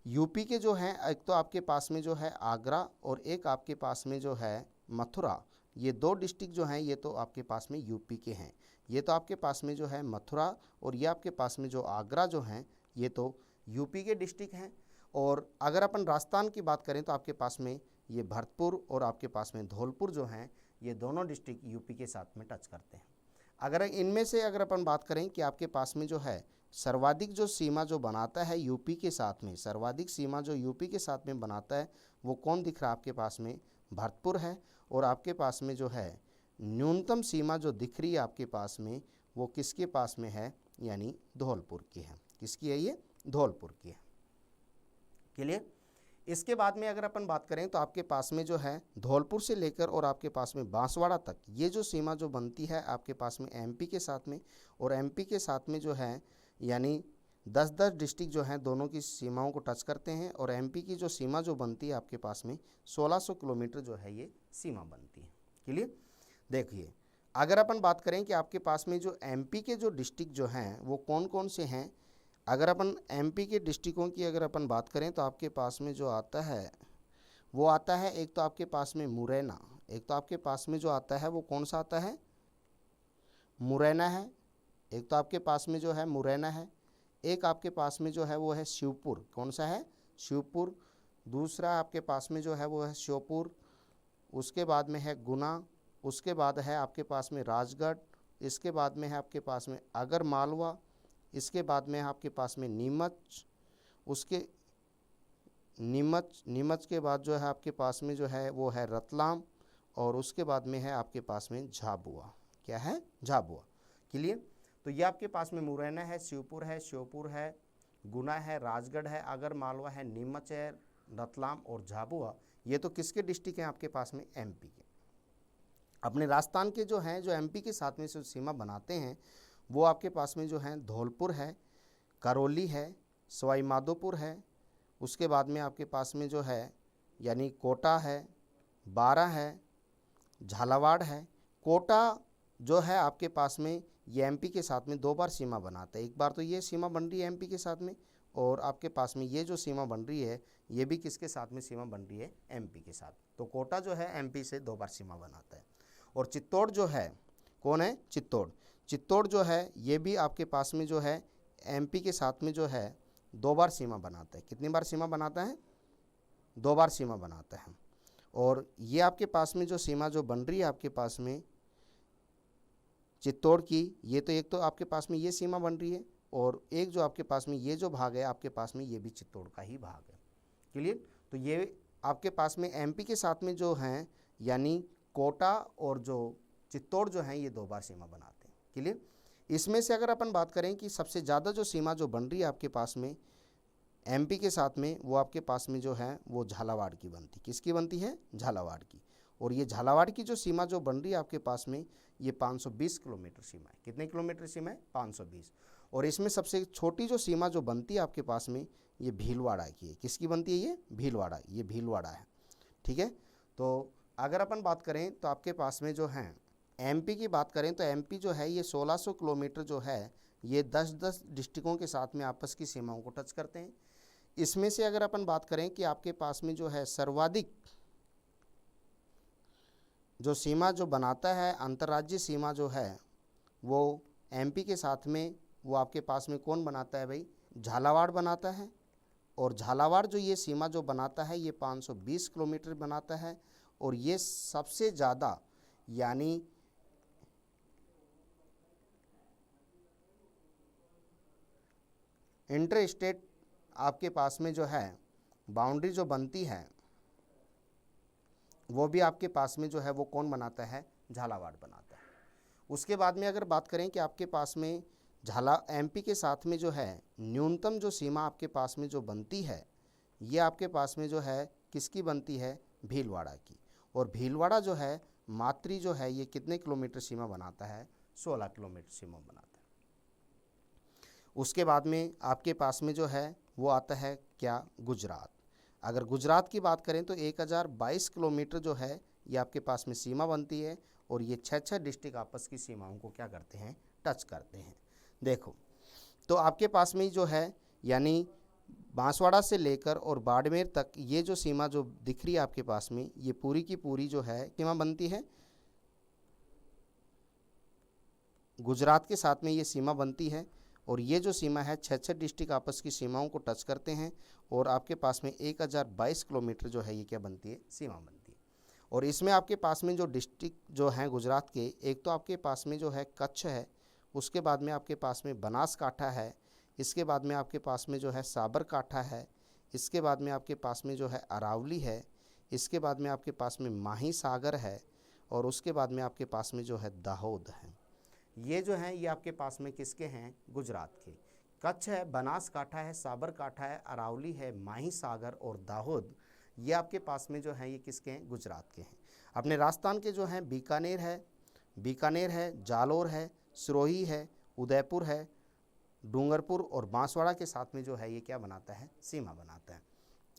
यूपी के जो हैं, एक तो आपके पास में जो है आगरा और एक आपके पास में जो है मथुरा, ये 2 डिस्ट्रिक्ट जो हैं ये तो आपके पास में यूपी के हैं। ये तो आपके पास में जो है मथुरा और ये आपके पास में जो आगरा जो हैं ये तो यूपी के डिस्ट्रिक्ट हैं। और अगर अपन राजस्थान की बात करें तो आपके पास में ये भरतपुर और आपके पास में धौलपुर जो हैं ये दोनों डिस्ट्रिक्ट यूपी के साथ में टच करते हैं। अगर इनमें से अगर अपन बात करें कि आपके पास में जो है सर्वाधिक जो सीमा जो बनाता है यूपी के साथ में, सर्वाधिक सीमा जो यूपी के साथ में बनाता है वो कौन दिख रहा है आपके पास में, भरतपुर है। और आपके पास में जो है न्यूनतम सीमा जो दिख रही है आपके पास में वो किसके पास में है, यानी धौलपुर की है। किसकी है ये, धौलपुर की है। क्लियर। इसके बाद में अगर अपन बात करें तो आपके पास में जो है धौलपुर से लेकर और आपके पास में बांसवाड़ा तक ये जो सीमा जो बनती है आपके पास में एमपी के साथ में, और एमपी के साथ में जो है यानी 10-10 डिस्ट्रिक्ट जो हैं दोनों की सीमाओं को टच करते हैं। और एमपी की जो सीमा जो बनती है आपके पास में 1600 किलोमीटर जो है ये सीमा बनती है। क्लियर। देखिए अगर अपन बात करें कि आपके पास में जो एमपी के जो डिस्ट्रिक्ट जो हैं वो कौन कौन से हैं, अगर अपन एमपी के डिस्ट्रिक्टों की अगर अपन बात करें तो आपके पास में जो आता है वो आता है, एक तो आपके पास में मुरैना, एक तो आपके पास में जो आता है वो कौन सा आता है, मुरैना है। एक तो आपके पास में जो है मुरैना है, एक आपके पास में जो है वो है शिवपुर, कौन सा है, शिवपुर। दूसरा आपके पास में जो है वो है श्योपुर, उसके बाद में है गुना, उसके बाद है आपके पास में राजगढ़, इसके बाद में है आपके पास में अगर मालवा, इसके बाद में है आपके पास में नीमच, उसके नीमच के बाद जो है आपके पास में जो है वो है रतलाम, और उसके बाद में है आपके पास में झाबुआ। क्या है, झाबुआ। क्लियर। तो ये आपके पास में मुरैना है, शिवपुर है, श्योपुर है, गुना है, राजगढ़ है, अगर मालवा है, नीमच है, रतलाम और झाबुआ, ये तो किसके डिस्ट्रिक्ट हैं आपके पास में, एमपी के। अपने राजस्थान के जो हैं जो एमपी के साथ में जो सीमा बनाते हैं वो आपके पास में जो है धौलपुर है, करौली है, सवाई माधोपुर है, उसके बाद में आपके पास में जो है यानी कोटा है, बारा है, झालावाड़ है। कोटा जो है आपके पास में ये एमपी के साथ में 2 बार सीमा बनाता है, एक बार तो ये सीमा बन रही है एमपी के साथ में, और आपके पास में ये जो सीमा बन रही है ये भी किसके साथ में सीमा बन रही है, एमपी के साथ। तो कोटा जो है एमपी से 2 बार सीमा बनाता है। और चित्तौड़ जो है, कौन है, चित्तौड़ जो है ये भी आपके पास में जो है एमपी के साथ में जो है 2 बार सीमा बनाता है। कितनी बार सीमा बनाता है, 2 बार सीमा बनाता है। और ये आपके पास में जो सीमा जो बन रही है आपके पास में चित्तौड़ की, ये तो एक तो आपके पास में ये सीमा बन रही है, और एक जो आपके पास में ये जो भाग है आपके पास में ये भी चित्तौड़ का ही भाग है। क्लियर। तो ये आपके पास में एमपी के साथ में जो हैं यानी कोटा और जो चित्तौड़ जो हैं ये 2 बार सीमा बनाते हैं। क्लियर। इसमें से अगर अपन बात करें कि सबसे ज़्यादा जो सीमा जो बन रही है आपके पास में एमपी के साथ में वो आपके पास में जो है वो झालावाड़ की बनती, किसकी बनती है, झालावाड़ की। और ये झालावाड़ की जो सीमा जो बन रही है आपके पास में ये 520 किलोमीटर सीमा है। कितने किलोमीटर सीमा है, 520। और इसमें सबसे छोटी जो सीमा जो बनती है आपके पास में, ये भीलवाड़ा की है। किसकी बनती है? ये भीलवाड़ा, ये भीलवाड़ा है। ठीक है, तो अगर अपन बात करें तो आपके पास में जो है एमपी की बात करें तो एमपी जो है ये 1600 किलोमीटर जो है ये 10-10 डिस्ट्रिक्टों के साथ में आपस की सीमाओं को टच करते हैं। इसमें से अगर अपन बात करें कि आपके पास में जो है सर्वाधिक जो सीमा जो बनाता है, अंतर्राज्यीय सीमा जो है वो एमपी के साथ में, वो आपके पास में कौन बनाता है भाई? झालावाड़ बनाता है। और झालावाड़ जो ये सीमा जो बनाता है ये 520 किलोमीटर बनाता है। और ये सबसे ज़्यादा यानी इंटर स्टेट आपके पास में जो है बाउंड्री जो बनती है वो भी आपके पास में जो है वो कौन बनाता है? झालावाड़ बनाता है। उसके बाद में अगर बात करें कि आपके पास में एमपी के साथ में जो है न्यूनतम जो सीमा आपके पास में जो बनती है ये आपके पास में जो है किसकी बनती है? भीलवाड़ा की। और भीलवाड़ा जो है मात्री जो है ये कितने किलोमीटर सीमा बनाता है? 16 किलोमीटर सीमा बनाता है। उसके बाद में आपके पास में जो है वो आता है क्या? गुजरात। अगर गुजरात की बात करें तो 1022 किलोमीटर जो है ये आपके पास में सीमा बनती है। और ये 6 डिस्ट्रिक्ट आपस की सीमाओं को क्या करते हैं? टच करते हैं। देखो, तो आपके पास में जो है यानी बांसवाड़ा से लेकर और बाड़मेर तक ये जो सीमा जो दिख रही है आपके पास में, ये पूरी की पूरी जो है सीमा बनती है गुजरात के साथ में, ये सीमा बनती है। और ये जो सीमा है 6 डिस्ट्रिक्ट आपस की सीमाओं को टच करते हैं। और आपके पास में 1022 किलोमीटर जो है ये क्या बनती है? सीमा बनती है। और इसमें आपके पास में जो डिस्ट्रिक्ट जो हैं गुजरात के, एक तो आपके पास में जो है कच्छ है, उसके बाद में आपके पास में बनासकाठा है, इसके बाद में आपके पास में जो है साबरकाठा है, इसके बाद में आपके पास में जो है अरावली है, इसके बाद में आपके पास में माही सागर है, और उसके बाद में आपके पास में जो है दाहोद है। ये जो हैं ये आपके पास में किसके हैं? गुजरात के। कच्छ है, बनासकाठा है, साबरकाठा है, अरावली है, माही सागर और दाहोद, ये आपके पास में जो हैं ये किसके हैं? गुजरात के हैं। अपने राजस्थान के जो हैं बीकानेर है, जालोर है, सिरोही है, उदयपुर है, डूंगरपुर और बांसवाड़ा के साथ में जो है ये क्या बनाता है? सीमा बनाता है।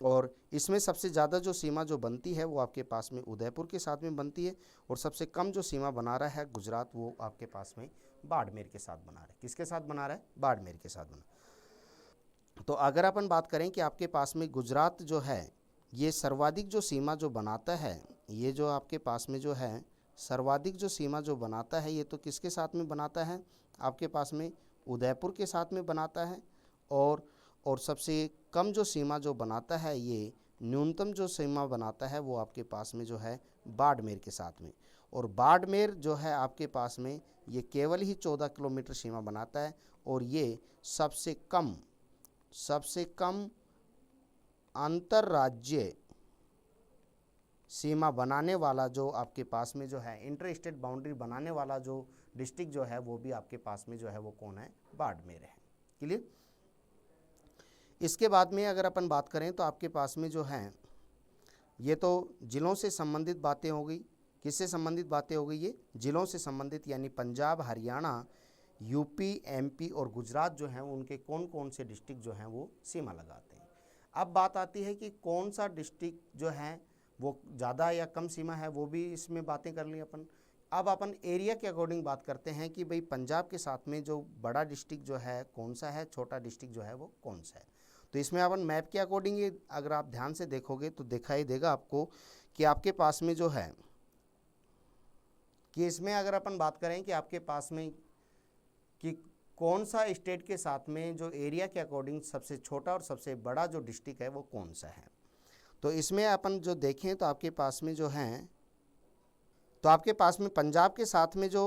और इसमें सबसे ज़्यादा जो सीमा जो बनती है वो आपके पास में उदयपुर के साथ में बनती है। और सबसे कम जो सीमा बना रहा है गुजरात, वो आपके पास में बाड़मेर के साथ बना रहा है। किसके साथ बना रहा है? बाड़मेर के साथ बना। तो अगर अपन बात करें कि आपके पास में गुजरात जो है ये सर्वाधिक जो सीमा जो बनाता है, ये जो आपके पास में जो है सर्वाधिक जो सीमा जो बनाता है, ये तो किसके साथ में बनाता है? आपके पास में उदयपुर के साथ में बनाता है। और सबसे कम जो सीमा जो बनाता है, ये न्यूनतम जो सीमा बनाता है वो आपके पास में जो है बाड़मेर के साथ में। और बाड़मेर जो है आपके पास में ये केवल ही 14 किलोमीटर सीमा बनाता है। और ये सबसे कम अंतर्राज्यीय सीमा बनाने वाला जो आपके पास में जो है इंटर स्टेट बाउंड्री बनाने वाला जो डिस्ट्रिक्ट जो है वो भी आपके पास में जो है वो कौन है? बाड़मेर है। क्लियर? इसके बाद में अगर अपन बात करें तो आपके पास में जो है ये तो ज़िलों से संबंधित बातें हो गई। किससे संबंधित बातें हो गई? ये ज़िलों से संबंधित, यानी पंजाब, हरियाणा, यूपी, एमपी और गुजरात जो हैं उनके कौन कौन से डिस्ट्रिक्ट जो हैं वो सीमा लगाते हैं। अब बात आती है कि कौन सा डिस्ट्रिक्ट जो है वो ज़्यादा या कम सीमा है, वो भी इसमें बातें कर ली अपन। अब अपन एरिया के अकॉर्डिंग बात करते हैं कि भाई पंजाब के साथ में जो बड़ा डिस्ट्रिक्ट जो है कौन सा है, छोटा डिस्ट्रिक्ट जो है वो कौन सा है। तो इसमें अपन मैप के अकॉर्डिंग ये अगर आप ध्यान से देखोगे तो दिखाई देगा आपको कि आपके पास में जो है कि इसमें अगर अपन बात करें कि आपके पास में कि कौन सा स्टेट के साथ में जो एरिया के अकॉर्डिंग सबसे छोटा और सबसे बड़ा जो डिस्ट्रिक्ट है वो कौन सा है। तो इसमें अपन जो देखें तो आपके पास में जो है, तो आपके पास में पंजाब के साथ में जो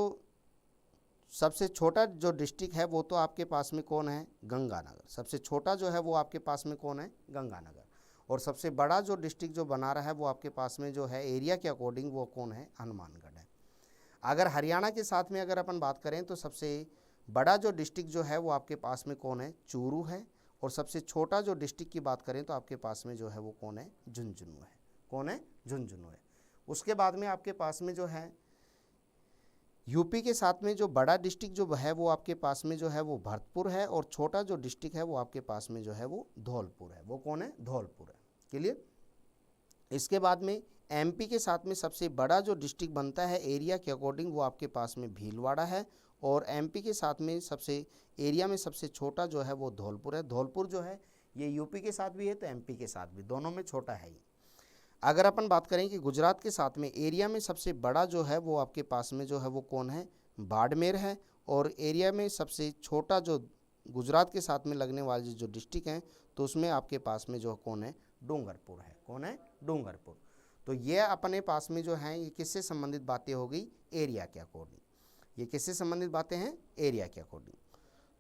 सबसे छोटा जो डिस्ट्रिक्ट है वो तो आपके पास में कौन है? गंगानगर। सबसे छोटा जो है वो आपके पास में कौन है? गंगानगर। और सबसे बड़ा जो डिस्ट्रिक्ट जो बना रहा है वो आपके पास में जो है एरिया के अकॉर्डिंग वो कौन है? हनुमानगढ़ है। अगर हरियाणा के साथ में अगर अपन बात करें तो सबसे बड़ा जो डिस्ट्रिक्ट जो है वो आपके पास में कौन है? चूरू है। और सबसे छोटा जो डिस्ट्रिक्ट की बात करें तो आपके पास में जो है वो कौन है? झुंझुनू है। कौन है? झुंझुनू है। उसके बाद में आपके पास में जो है यूपी के साथ में जो बड़ा डिस्ट्रिक्ट जो है वो आपके पास में जो है वो भरतपुर है, और छोटा जो डिस्ट्रिक्ट है वो आपके पास में जो है वो धौलपुर है। वो कौन है? धौलपुर है। क्लियर। इसके बाद में एमपी के साथ में सबसे बड़ा जो डिस्ट्रिक्ट बनता है एरिया के अकॉर्डिंग, वो आपके पास में भीलवाड़ा है, और एमपी के साथ में सबसे एरिया में सबसे छोटा जो है वो धौलपुर है। धौलपुर जो है ये यूपी के साथ भी है तो एमपी के साथ भी, दोनों में छोटा है ये। अगर अपन बात करें कि गुजरात के साथ में एरिया में सबसे बड़ा जो है वो आपके पास में जो है वो कौन है? बाड़मेर है, और एरिया में सबसे छोटा जो गुजरात के साथ में लगने वाले जो डिस्ट्रिक्ट हैं तो उसमें आपके पास में जो कौन है? डूंगरपुर है। कौन है? डूंगरपुर। तो ये अपने पास में जो हैं ये किससे संबंधित बातें हो गई? एरिया के अकॉर्डिंग। ये किससे संबंधित बातें हैं? एरिया के अकॉर्डिंग।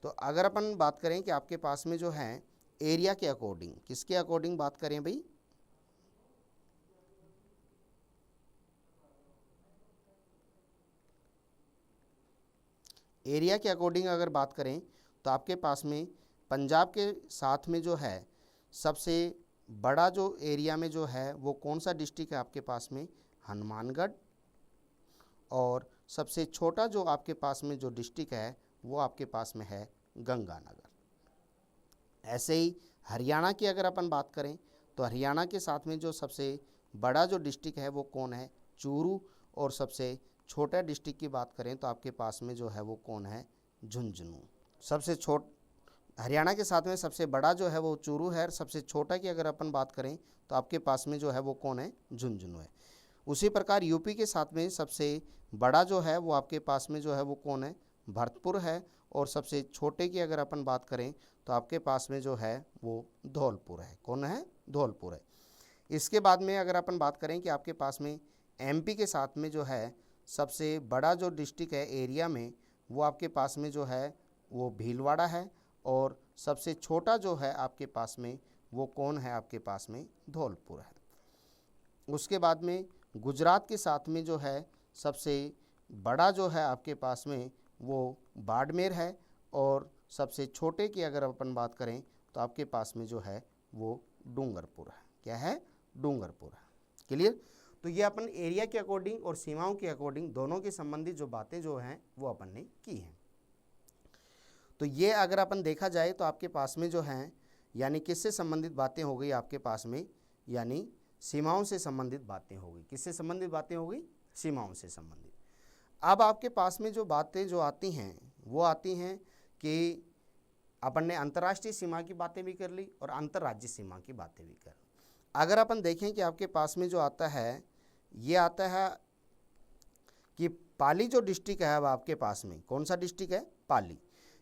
तो अगर अपन बात करें कि आपके पास में जो है एरिया के अकॉर्डिंग, किसके अकॉर्डिंग बात करें भाई? एरिया के अकॉर्डिंग अगर बात करें तो आपके पास में पंजाब के साथ में जो है सबसे बड़ा जो एरिया में जो है वो कौन सा डिस्ट्रिक्ट है आपके पास में? हनुमानगढ़। और सबसे छोटा जो आपके पास में जो डिस्ट्रिक्ट है वो आपके पास में है गंगानगर। ऐसे ही हरियाणा की अगर अपन बात करें तो हरियाणा के साथ में जो सबसे बड़ा जो डिस्ट्रिक्ट है वो कौन है? चूरू। और सबसे छोटा डिस्ट्रिक्ट की बात करें तो आपके पास में जो है वो कौन है? झुंझुनू। सबसे हरियाणा के साथ में सबसे बड़ा जो है वो चूरू है, और सबसे छोटा की अगर अपन बात करें तो आपके पास में जो है वो कौन है? झुंझुनू है। उसी प्रकार यूपी के साथ में सबसे बड़ा जो है वो आपके पास में जो है वो कौन है? भरतपुर है, और सबसे छोटे की अगर अपन बात करें तो आपके पास में जो है वो धौलपुर है। कौन है? धौलपुर है। इसके बाद में अगर अपन बात करें कि आपके पास में एमपी के साथ में जो है सबसे बड़ा जो डिस्ट्रिक्ट है एरिया में वो आपके पास में जो है वो भीलवाड़ा है, और सबसे छोटा जो है आपके पास में वो कौन है? आपके पास में धौलपुर है। उसके बाद में गुजरात के साथ में जो है सबसे बड़ा जो है आपके पास में वो बाड़मेर है, और सबसे छोटे की अगर अपन बात करें तो आपके पास में जो है वो डूंगरपुर है। क्या है? डूंगरपुर है। क्लियर। तो ये अपन एरिया के अकॉर्डिंग और सीमाओं के अकॉर्डिंग दोनों के संबंधित जो बातें जो हैं वो अपन ने की हैं। तो ये अगर अपन देखा जाए तो आपके पास में जो हैं यानी किससे संबंधित बातें हो गई आपके पास में? यानी सीमाओं से संबंधित बातें हो गई। किससे संबंधित बातें हो गई? सीमाओं से संबंधित। अब आपके पास में जो बातें जो आती हैं वो आती हैं कि अपन ने अंतर्राष्ट्रीय सीमा की बातें भी कर ली और अंतर्राज्यीय सीमा की बातें भी कर ली। अगर अपन देखें कि आपके पास में जो आता है ये आता है कि पाली जो डिस्ट्रिक्ट है, अब आपके पास में कौन सा डिस्ट्रिक्ट है? पाली।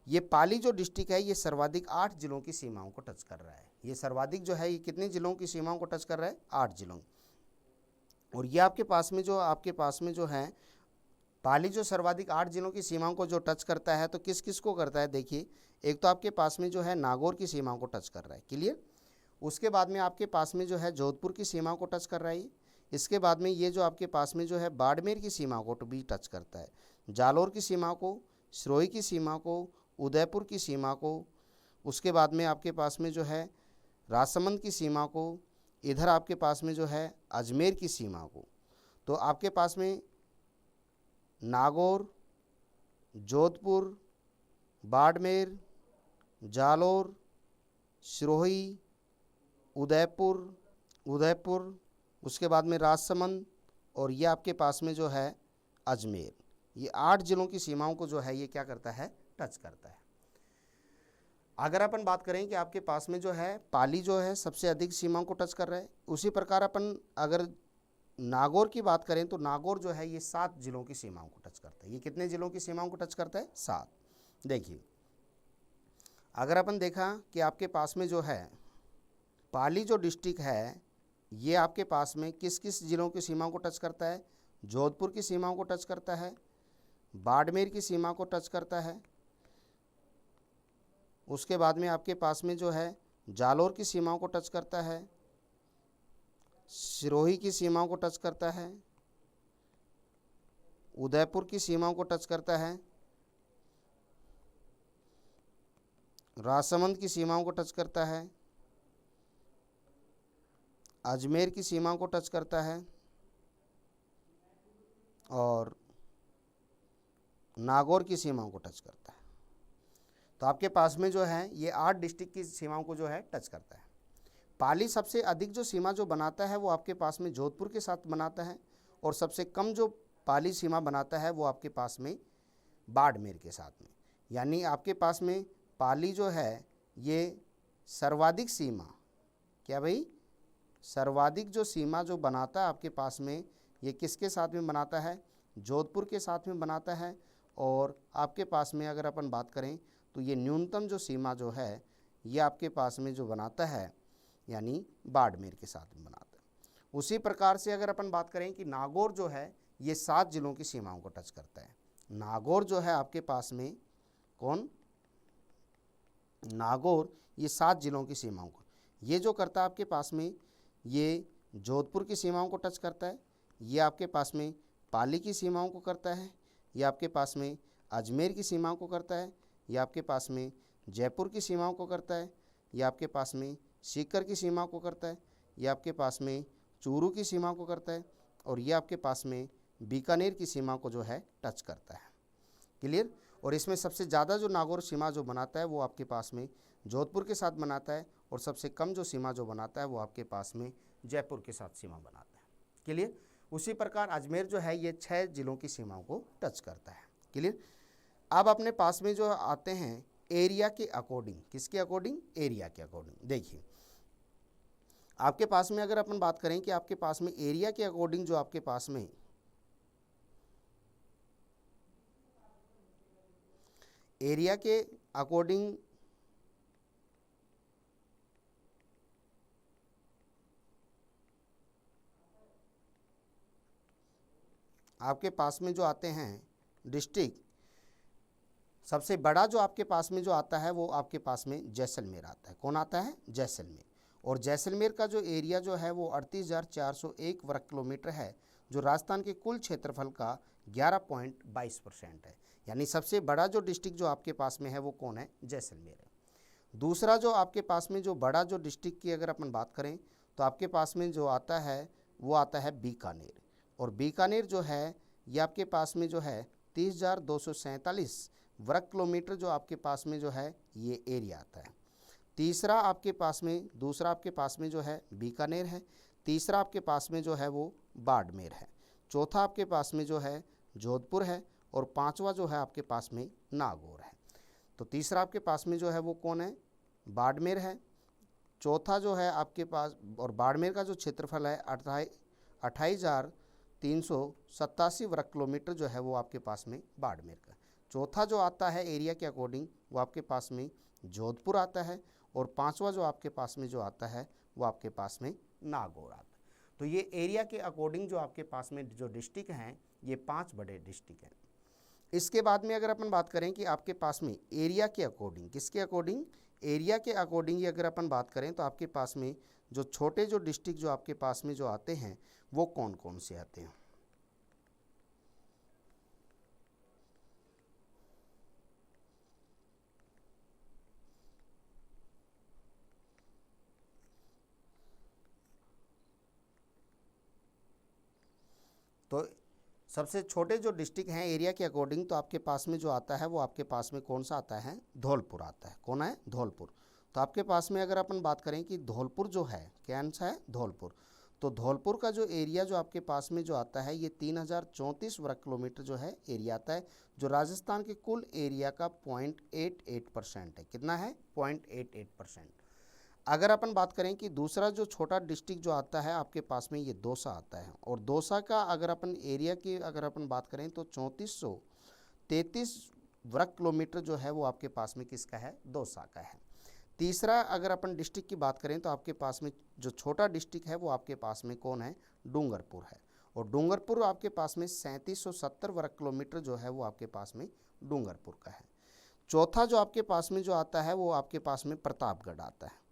ये पाली जो डिस्ट्रिक्ट है ये सर्वाधिक 8 जिलों की सीमाओं को टच कर रहा है। ये सर्वाधिक जो है ये कितने जिलों की सीमाओं को टच कर रहा है? 8 जिलों। और ये आपके पास में जो है पाली जो सर्वाधिक 8 जिलों की सीमाओं को जो टच करता है तो किस किस को करता है? देखिए, एक तो आपके पास में जो है नागौर की सीमाओं को टच कर रहा है। क्लियर। उसके बाद में आपके पास में जो है जोधपुर की सीमाओं को टच कर रहा है। इसके बाद में ये जो आपके पास में जो है बाड़मेर की सीमा को भी टच करता है, जालौर की सीमा को, सिरोही की सीमा को, उदयपुर की सीमा को। उसके बाद में आपके पास में जो है राजसमंद की सीमा को, इधर आपके पास में जो है अजमेर की सीमा को। तो आपके पास में नागौर, जोधपुर, बाड़मेर, जालौर, सिरोही, उदयपुर, उसके बाद में राजसमंद, और ये आपके पास में जो है अजमेर। ये 8 जिलों की सीमाओं को जो है ये क्या करता है? टच करता है। अगर अपन बात करें कि आपके पास में जो है पाली जो है सबसे अधिक सीमाओं को टच कर रहा है, उसी प्रकार अपन अगर नागौर की बात करें तो नागौर जो है ये 7 जिलों की सीमाओं को टच करता है। ये कितने जिलों की सीमाओं को टच करता है? 7। देखिए, अगर अपन देखा कि आपके पास में जो है पाली जो डिस्ट्रिक्ट है ये आपके पास में किस किस जिलों की सीमाओं को टच करता है? जोधपुर की सीमाओं को टच करता है, बाड़मेर की सीमा को टच करता है। उसके बाद में आपके पास में जो है जालौर की सीमाओं को टच करता है, सिरोही की सीमाओं को टच करता है, उदयपुर की सीमाओं को टच करता है, राजसमंद की सीमाओं को टच करता है, अजमेर की सीमाओं को टच करता है, और नागौर की सीमाओं को टच करता है। तो आपके पास में जो है ये 8 डिस्ट्रिक्ट की सीमाओं को जो है टच करता है। पाली सबसे अधिक जो सीमा जो बनाता है वो आपके पास में जोधपुर के साथ बनाता है, और सबसे कम जो पाली सीमा बनाता है वो आपके पास में बाड़मेर के साथ में। यानी आपके पास में पाली जो है ये सर्वाधिक सीमा, क्या भाई, सर्वाधिक जो सीमा जो बनाता है आपके पास में ये किसके साथ में बनाता है, जोधपुर के साथ में बनाता है। और आपके पास में अगर अपन बात करें तो ये न्यूनतम जो सीमा जो है ये आपके पास में जो बनाता है यानी बाड़मेर के साथ में बनाता है। उसी प्रकार से अगर अपन बात करें कि नागौर जो है ये 7 जिलों की सीमाओं को टच करता है। नागौर जो है आपके पास में कौन, नागौर ये 7 जिलों की सीमाओं को ये जो करता है आपके पास में, ये जोधपुर की सीमाओं को टच करता है, ये आपके पास में पाली की सीमाओं को करता है, ये आपके पास में अजमेर की सीमाओं को करता है, ये आपके पास में जयपुर की सीमाओं को करता है, ये आपके पास में सीकर की सीमाओं को करता है, ये आपके पास में चूरू की सीमाओं को करता है, और ये आपके पास में बीकानेर की सीमा को जो है टच करता है। क्लियर। और इसमें सबसे ज़्यादा जो नागौर सीमा जो बनाता है वो आपके पास में जोधपुर के साथ बनाता है, और सबसे कम जो सीमा जो बनाता है वो आपके पास में जयपुर के साथ सीमा बनाता है। क्लियर। उसी प्रकार अजमेर जो है ये 6 जिलों की सीमाओं को टच करता है। क्लियर। अब अपने पास में जो आते हैं एरिया के अकॉर्डिंग, किसके अकॉर्डिंग, एरिया के अकॉर्डिंग। देखिए आपके पास में अगर अपन बात करें कि आपके पास में एरिया के अकॉर्डिंग जो आपके पास में एरिया के अकॉर्डिंग आपके पास में जो आते हैं डिस्ट्रिक्ट, सबसे बड़ा जो आपके पास में जो आता है वो आपके पास में जैसलमेर आता है। कौन आता है, जैसलमेर। और जैसलमेर का जो एरिया जो है वो 38,401 वर्ग किलोमीटर है, जो राजस्थान के कुल क्षेत्रफल का 11.22% है। यानी सबसे बड़ा जो डिस्ट्रिक्ट जो आपके पास में है वो कौन है, जैसलमेर है। दूसरा जो आपके पास में जो बड़ा जो डिस्ट्रिक्ट की अगर अपन बात करें तो आपके पास में जो आता है वो आता है बीकानेर। और बीकानेर जो है ये आपके पास में जो है 30,247 वर्ग किलोमीटर जो आपके पास में जो है ये एरिया आता है। तीसरा आपके पास में, दूसरा आपके पास में जो है बीकानेर है, तीसरा आपके पास में जो है वो बाड़मेर है, चौथा आपके पास में जो है जोधपुर है, और पांचवा जो है आपके पास में नागौर है। तो तीसरा आपके पास में जो है वो कौन है, बाड़मेर है। चौथा जो है आपके पास, और बाड़मेर का जो क्षेत्रफल है 28,387 वर्ग किलोमीटर जो है वो आपके पास में बाड़मेर का। चौथा जो आता है एरिया के अकॉर्डिंग वो आपके पास में जोधपुर आता है, और पांचवा जो आपके पास में जो आता है वो आपके पास में नागौर आता है। तो ये एरिया के अकॉर्डिंग जो आपके पास में जो डिस्ट्रिक्ट हैं ये 5 बड़े डिस्ट्रिक्ट हैं। इसके बाद में अगर अपन बात करें कि आपके पास में एरिया के अकॉर्डिंग, किसके अकॉर्डिंग, एरिया के अकॉर्डिंग ही अगर अपन बात करें तो आपके पास में जो छोटे जो डिस्ट्रिक्ट जो आपके पास में जो आते हैं वो कौन कौन से आते हैं। तो सबसे छोटे जो डिस्ट्रिक्ट हैं एरिया के अकॉर्डिंग तो आपके पास में जो आता है वो आपके पास में कौन सा आता है, धौलपुर आता है। कौन है, धौलपुर। तो आपके पास में अगर अपन बात करें कि धौलपुर जो है, क्या आंसर है, धौलपुर। तो धौलपुर का जो एरिया जो आपके पास में जो आता है ये 3,034 वर्ग किलोमीटर जो है एरिया आता है, जो राजस्थान के कुल एरिया का 0.88% है। कितना है, 0.88%। अगर अपन बात करें कि दूसरा जो छोटा डिस्ट्रिक्ट जो आता है आपके पास में ये दौसा आता है, और दौसा का अगर अपन एरिया की अगर अपन बात करें तो 3433 वर्ग किलोमीटर जो है वो आपके पास में किसका है, दौसा का है। तीसरा अगर अपन डिस्ट्रिक्ट की बात करें तो आपके पास में जो छोटा डिस्ट्रिक्ट है वो आपके पास में कौन है, डूंगरपुर है, और डूंगरपुर आपके पास में 3770 वर्ग किलोमीटर जो है वो आपके पास में डूंगरपुर का है। चौथा जो आपके पास में जो आता है वो आपके पास में प्रतापगढ़ आता है,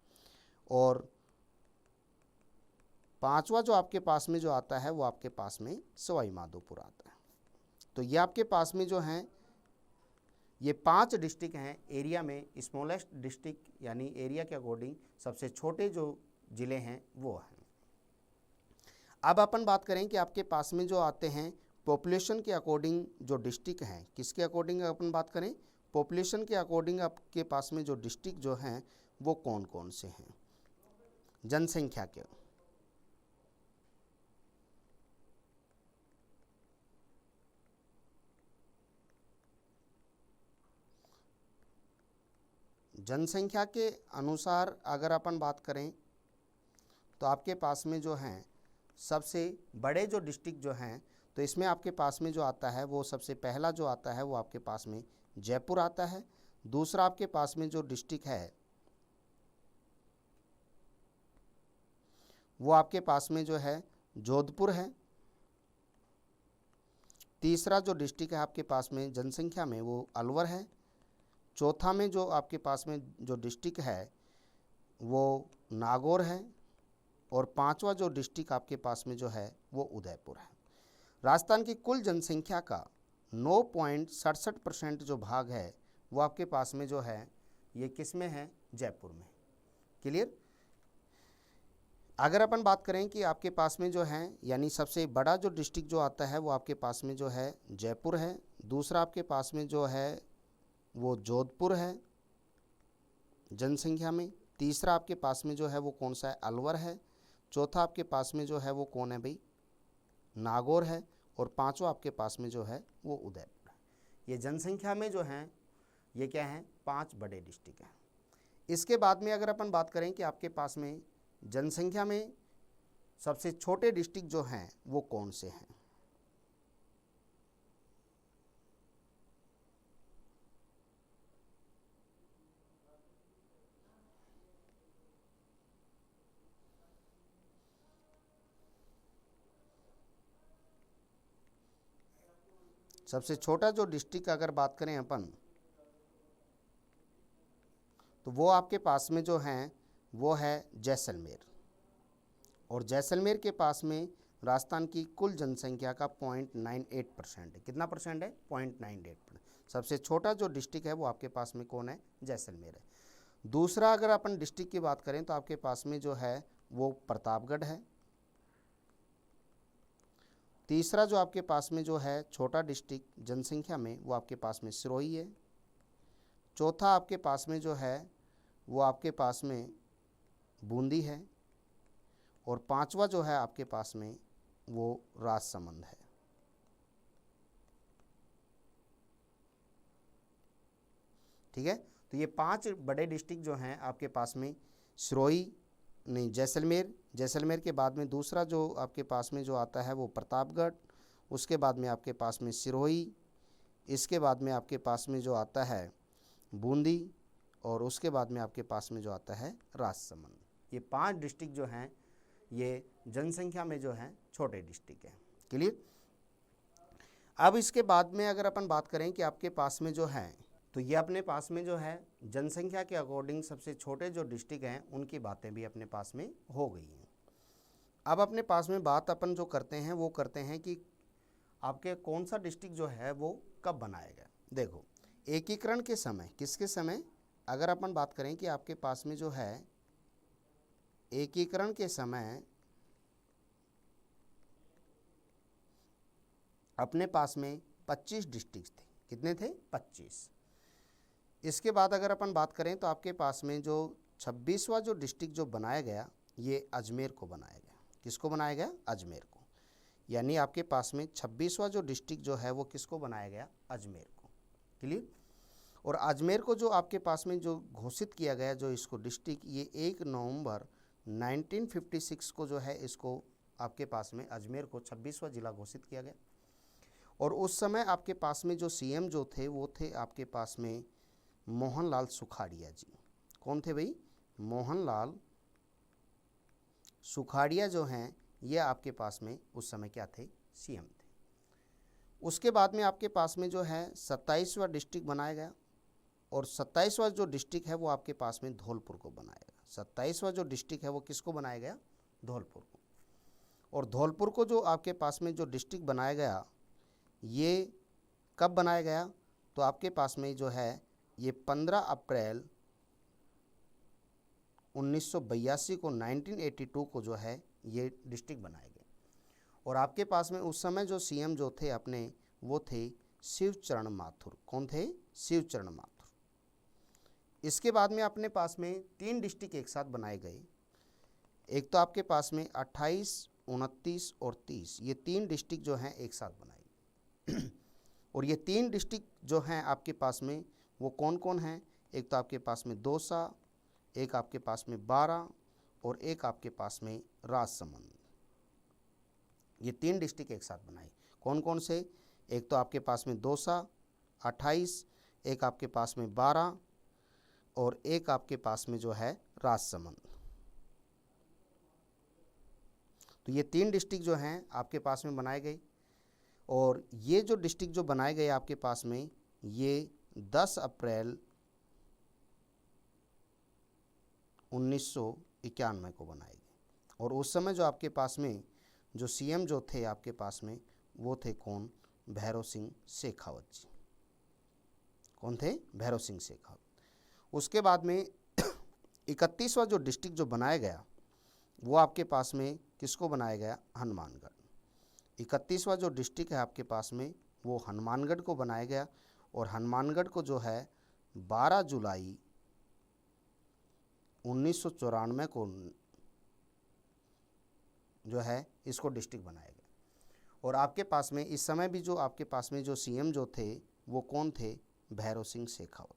और पांचवा जो आपके पास में जो आता है वो आपके पास में सवाई माधोपुर आता है। तो ये आपके पास में जो हैं ये 5 डिस्ट्रिक्ट हैं एरिया में, स्मॉलेस्ट डिस्ट्रिक्ट यानी एरिया के अकॉर्डिंग सबसे छोटे जो ज़िले हैं वो हैं। अब अपन बात करें कि आपके पास में जो आते हैं पॉपुलेशन के अकॉर्डिंग जो डिस्ट्रिक्ट हैं, किसके अकॉर्डिंग अपन बात करें, पॉपुलेशन के अकॉर्डिंग आपके पास में जो डिस्ट्रिक्ट जो हैं वो कौन कौन से हैं, जनसंख्या के। जनसंख्या के अनुसार अगर अपन बात करें तो आपके पास में जो हैं सबसे बड़े जो डिस्ट्रिक्ट जो हैं, तो इसमें आपके पास में जो आता है वो सबसे पहला जो आता है वो आपके पास में जयपुर आता है। दूसरा आपके पास में जो डिस्ट्रिक्ट है वो आपके पास में जो है जोधपुर है। तीसरा जो डिस्ट्रिक्ट है आपके पास में जनसंख्या में वो अलवर है। चौथा में जो आपके पास में जो डिस्ट्रिक्ट है वो नागौर है। और पांचवा जो डिस्ट्रिक्ट आपके पास में जो है वो उदयपुर है। राजस्थान की कुल जनसंख्या का 9.67% जो भाग है वो आपके पास में जो है ये किस में है, जयपुर में। क्लियर। अगर अपन बात करें कि आपके पास में जो है यानी सबसे बड़ा जो डिस्ट्रिक्ट जो आता है वो आपके पास में जो है जयपुर है। दूसरा आपके पास में जो है वो जोधपुर है जनसंख्या में। तीसरा आपके पास में जो है वो कौन सा है, अलवर है। चौथा आपके पास में जो है वो कौन है भाई, नागौर है। और पांचवा आपके पास में जो है वो उदयपुर है। ये जनसंख्या में जो हैं ये क्या हैं, 5 बड़े डिस्ट्रिक्ट हैं। इसके बाद में अगर अपन बात करें कि आपके पास में जनसंख्या में सबसे छोटे डिस्ट्रिक्ट जो हैं वो कौन से हैं, सबसे छोटा जो डिस्ट्रिक्ट अगर बात करें अपन तो वो आपके पास में जो हैं वो है जैसलमेर। और जैसलमेर के पास में राजस्थान की कुल जनसंख्या का 0.98% है। कितना परसेंट है, 0.98%। सबसे छोटा जो डिस्ट्रिक्ट है वो आपके पास में कौन है, जैसलमेर है। दूसरा अगर अपन डिस्ट्रिक्ट की बात करें तो आपके पास में जो है वो प्रतापगढ़ है। तीसरा जो आपके पास में जो है छोटा डिस्ट्रिक्ट जनसंख्या में वो आपके पास में सिरोही है। चौथा आपके पास में जो है वो आपके पास में बूंदी है। और पांचवा जो है आपके पास में वो राजसमंद है। ठीक है। तो ये 5 बड़े डिस्ट्रिक्ट जो हैं आपके पास में सिरोही नहीं जैसलमेर के बाद में दूसरा जो आपके पास में जो आता है वो प्रतापगढ़। उसके बाद में आपके पास में सिरोही। इसके बाद में आपके पास में जो आता है बूंदी। और उसके बाद में आपके पास में जो आता है राजसमंद। ये 5 डिस्ट्रिक्ट जो हैं ये जनसंख्या में जो हैं छोटे डिस्ट्रिक्ट हैं। क्लियर। अब इसके बाद में अगर अपन बात करें कि आपके पास में जो है तो ये अपने पास में जो है जनसंख्या के अकॉर्डिंग सबसे छोटे जो डिस्ट्रिक्ट हैं उनकी बातें भी अपने पास में हो गई हैं। अब अपने पास में बात अपन जो करते हैं वो करते हैं कि आपके कौन सा डिस्ट्रिक्ट जो है वो कब बनाया गया। देखो, एकीकरण के समय, किसके समय अगर अपन बात करें कि आपके पास में जो है एकीकरण के समय अपने पास में 25 डिस्ट्रिक्ट थे। कितने थे, 25। इसके बाद अगर अपन बात करें तो आपके पास में जो 26वां जो डिस्ट्रिक्ट जो बनाया गया ये अजमेर को बनाया गया। किसको बनाया गया, अजमेर को। यानी आपके पास में 26वां जो डिस्ट्रिक्ट जो है वो किसको बनाया गया, अजमेर को। क्लियर। और अजमेर को जो आपके पास में जो घोषित किया गया जो इसको डिस्ट्रिक्ट, ये 1 नवंबर 1956 को जो है इसको आपके पास में अजमेर को 26वां जिला घोषित किया गया। और उस समय आपके पास में जो सीएम जो थे वो थे आपके पास में मोहनलाल सुखाड़िया जी। कौन थे भाई, मोहनलाल सुखाड़िया जो हैं ये आपके पास में उस समय क्या थे, सीएम थे। उसके बाद में आपके पास में जो है 27वां डिस्ट्रिक्ट बनाया गया। और 27वां जो डिस्ट्रिक्ट है वो आपके पास में धौलपुर को बनाया गया। 27वां जो डिस्ट्रिक्ट है वो किसको बनाया गया, धौलपुर को। और धौलपुर को जो आपके पास में जो डिस्ट्रिक्ट बनाया गया ये कब बनाया गया, तो आपके पास में जो है ये 15 अप्रैल 1982 को 1982 को जो है ये डिस्ट्रिक्ट बनाया गया। और आपके पास में उस समय जो सीएम जो थे अपने, वो थे शिवचरण माथुर। कौन थे? शिवचरण माथुर। इसके बाद में अपने पास में 3 डिस्ट्रिक्ट एक साथ बनाए गए। एक तो आपके पास में 28, 29 और 30, ये 3 डिस्ट्रिक्ट जो हैं एक साथ बनाए और ये 3 डिस्ट्रिक्ट जो हैं आपके पास में वो कौन कौन हैं? एक तो आपके पास में दौसा, एक आपके पास में बारा और एक आपके पास में राजसमंद। ये 3 डिस्ट्रिक्ट एक साथ बनाए। कौन कौन से? एक तो आपके पास में दौसा, 28, एक आपके पास में बारा और एक आपके पास में जो है राजसमंद। तो ये 3 डिस्ट्रिक्ट जो हैं आपके पास में बनाए गए और ये जो डिस्ट्रिक्ट जो बनाए गए आपके पास में, ये 10 अप्रैल 1991 को बनाए गए। और उस समय जो आपके पास में जो सीएम जो थे आपके पास में, वो थे कौन? भैरव सिंह शेखावत जी। कौन थे? भैरव सिंह शेखावत। उसके बाद में 31वां जो डिस्ट्रिक्ट जो बनाया गया वो आपके पास में किसको बनाया गया? हनुमानगढ़। 31वां जो डिस्ट्रिक्ट है आपके पास में वो हनुमानगढ़ को बनाया गया और हनुमानगढ़ को जो है 12 जुलाई 1994 को जो है इसको डिस्ट्रिक्ट बनाया गया। और आपके पास में इस समय भी जो आपके पास में जो सीएम जो थे वो कौन थे? भैरव सिंह शेखावत।